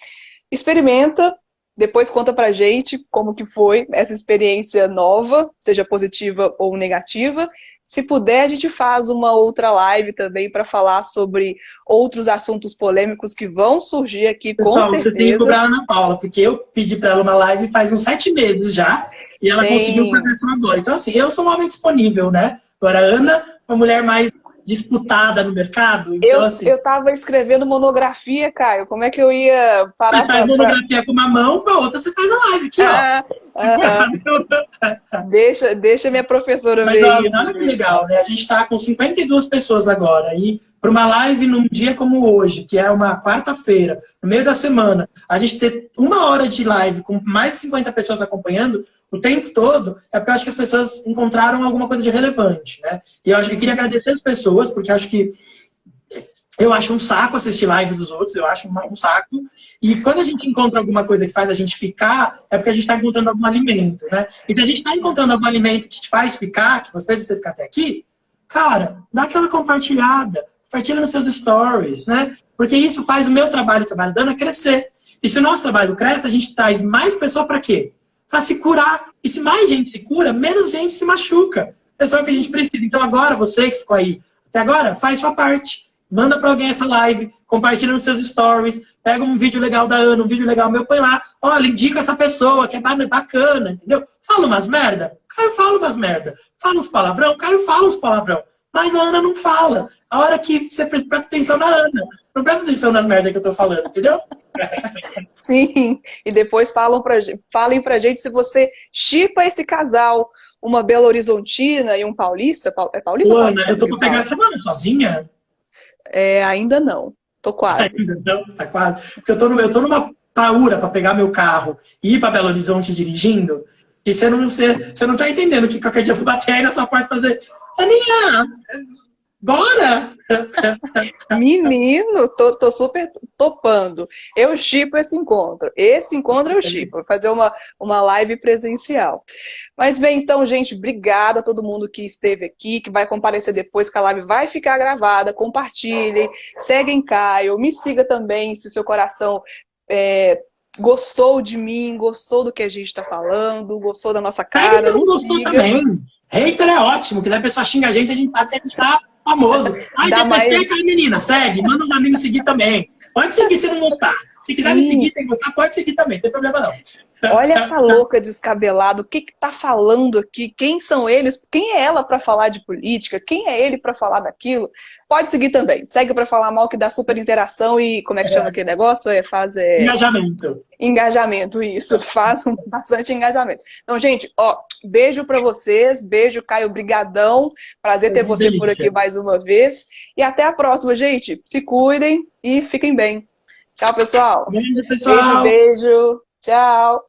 experimenta, depois conta pra gente como que foi essa experiência nova, seja positiva ou negativa. Se puder, a gente faz uma outra live também para falar sobre outros assuntos polêmicos que vão surgir aqui, com certeza. Você tem que cobrar a Ana Paula, porque eu pedi para ela uma live faz uns 7 meses já, e ela conseguiu fazer isso agora. Então, assim, eu sou um homem disponível, né? Agora, a Ana, uma mulher mais disputada no mercado. Então, eu tava escrevendo monografia, Caio. Como é que eu ia parar Você faz monografia com uma mão, com a outra você faz a live aqui, ó. Deixa minha professora ver isso. Olha que legal, né? A gente tá com 52 pessoas agora. E para uma live num dia como hoje, que é uma quarta-feira, no meio da semana, a gente ter 1 hora de live com mais de 50 pessoas acompanhando o tempo todo, é porque eu acho que as pessoas encontraram alguma coisa de relevante, né? E eu acho que eu queria agradecer as pessoas, porque eu acho que Eu acho um saco assistir live dos outros, eu acho um saco. E quando a gente encontra alguma coisa que faz a gente ficar, é porque a gente está encontrando algum alimento, né? E se a gente está encontrando algum alimento que te faz ficar, que fez você ficar até aqui, cara, dá aquela compartilhada, compartilha nos seus stories, né? Porque isso faz o meu trabalho, o trabalho da Ana, crescer. E se o nosso trabalho cresce, a gente traz mais pessoa para quê? Para se curar. E se mais gente se cura, menos gente se machuca. É só o que a gente precisa. Então agora, você que ficou aí até agora, faz sua parte. Manda para alguém essa live, compartilha nos seus stories, pega um vídeo legal da Ana, um vídeo legal meu, põe lá. Olha, indica essa pessoa que é bacana, entendeu? Fala umas merda, Caio fala umas merda. Fala uns palavrão, Caio fala uns palavrão. Mas a Ana não fala. A hora que você presta atenção na Ana, não presta atenção nas merdas que eu tô falando, entendeu? Sim, e depois falem pra gente se você shippa esse casal, uma Belo Horizontina e um paulista. É paulista ou Ô, Ana, paulista eu tô que pra fala? pegar semana sozinha. Ainda não. Tô quase. Ainda não, tá quase. Porque eu tô numa paura para pegar meu carro e ir para Belo Horizonte dirigindo. E você não tá entendendo que qualquer dia eu vou bater aí na sua porta e fazer. Aninha, bora! Menino, tô super topando. Eu shippo esse encontro. Esse encontro eu shippo. Vou fazer uma live presencial. Mas bem, então, gente, obrigada a todo mundo que esteve aqui, que vai comparecer depois, que a live vai ficar gravada. Compartilhem, seguem Caio, me siga também, se o seu coração gostou de mim, gostou do que a gente está falando, gostou da nossa cara, Não nos gostou siga. também. Hater é ótimo, que daí a pessoa xinga a gente tá famoso. Ai, Dá DPT, mais- cara, menina, segue, manda um amigo seguir também. Pode seguir se não gostar. Se quiser me Sim. seguir, tem que gostar, pode seguir também, não tem problema não. Olha essa louca descabelada, o que tá falando aqui? Quem são eles? Quem é ela para falar de política? Quem é ele para falar daquilo? Pode seguir também. Segue para falar mal, que dá super interação e como é que chama aquele negócio? Engajamento. Engajamento, isso. Faz bastante engajamento. Então, gente, ó, beijo para vocês. Beijo, Caio, brigadão. Prazer ter você por aqui mais uma vez. E até a próxima, gente. Se cuidem e fiquem bem. Tchau, pessoal. Beijo, pessoal. Beijo, beijo. Tchau.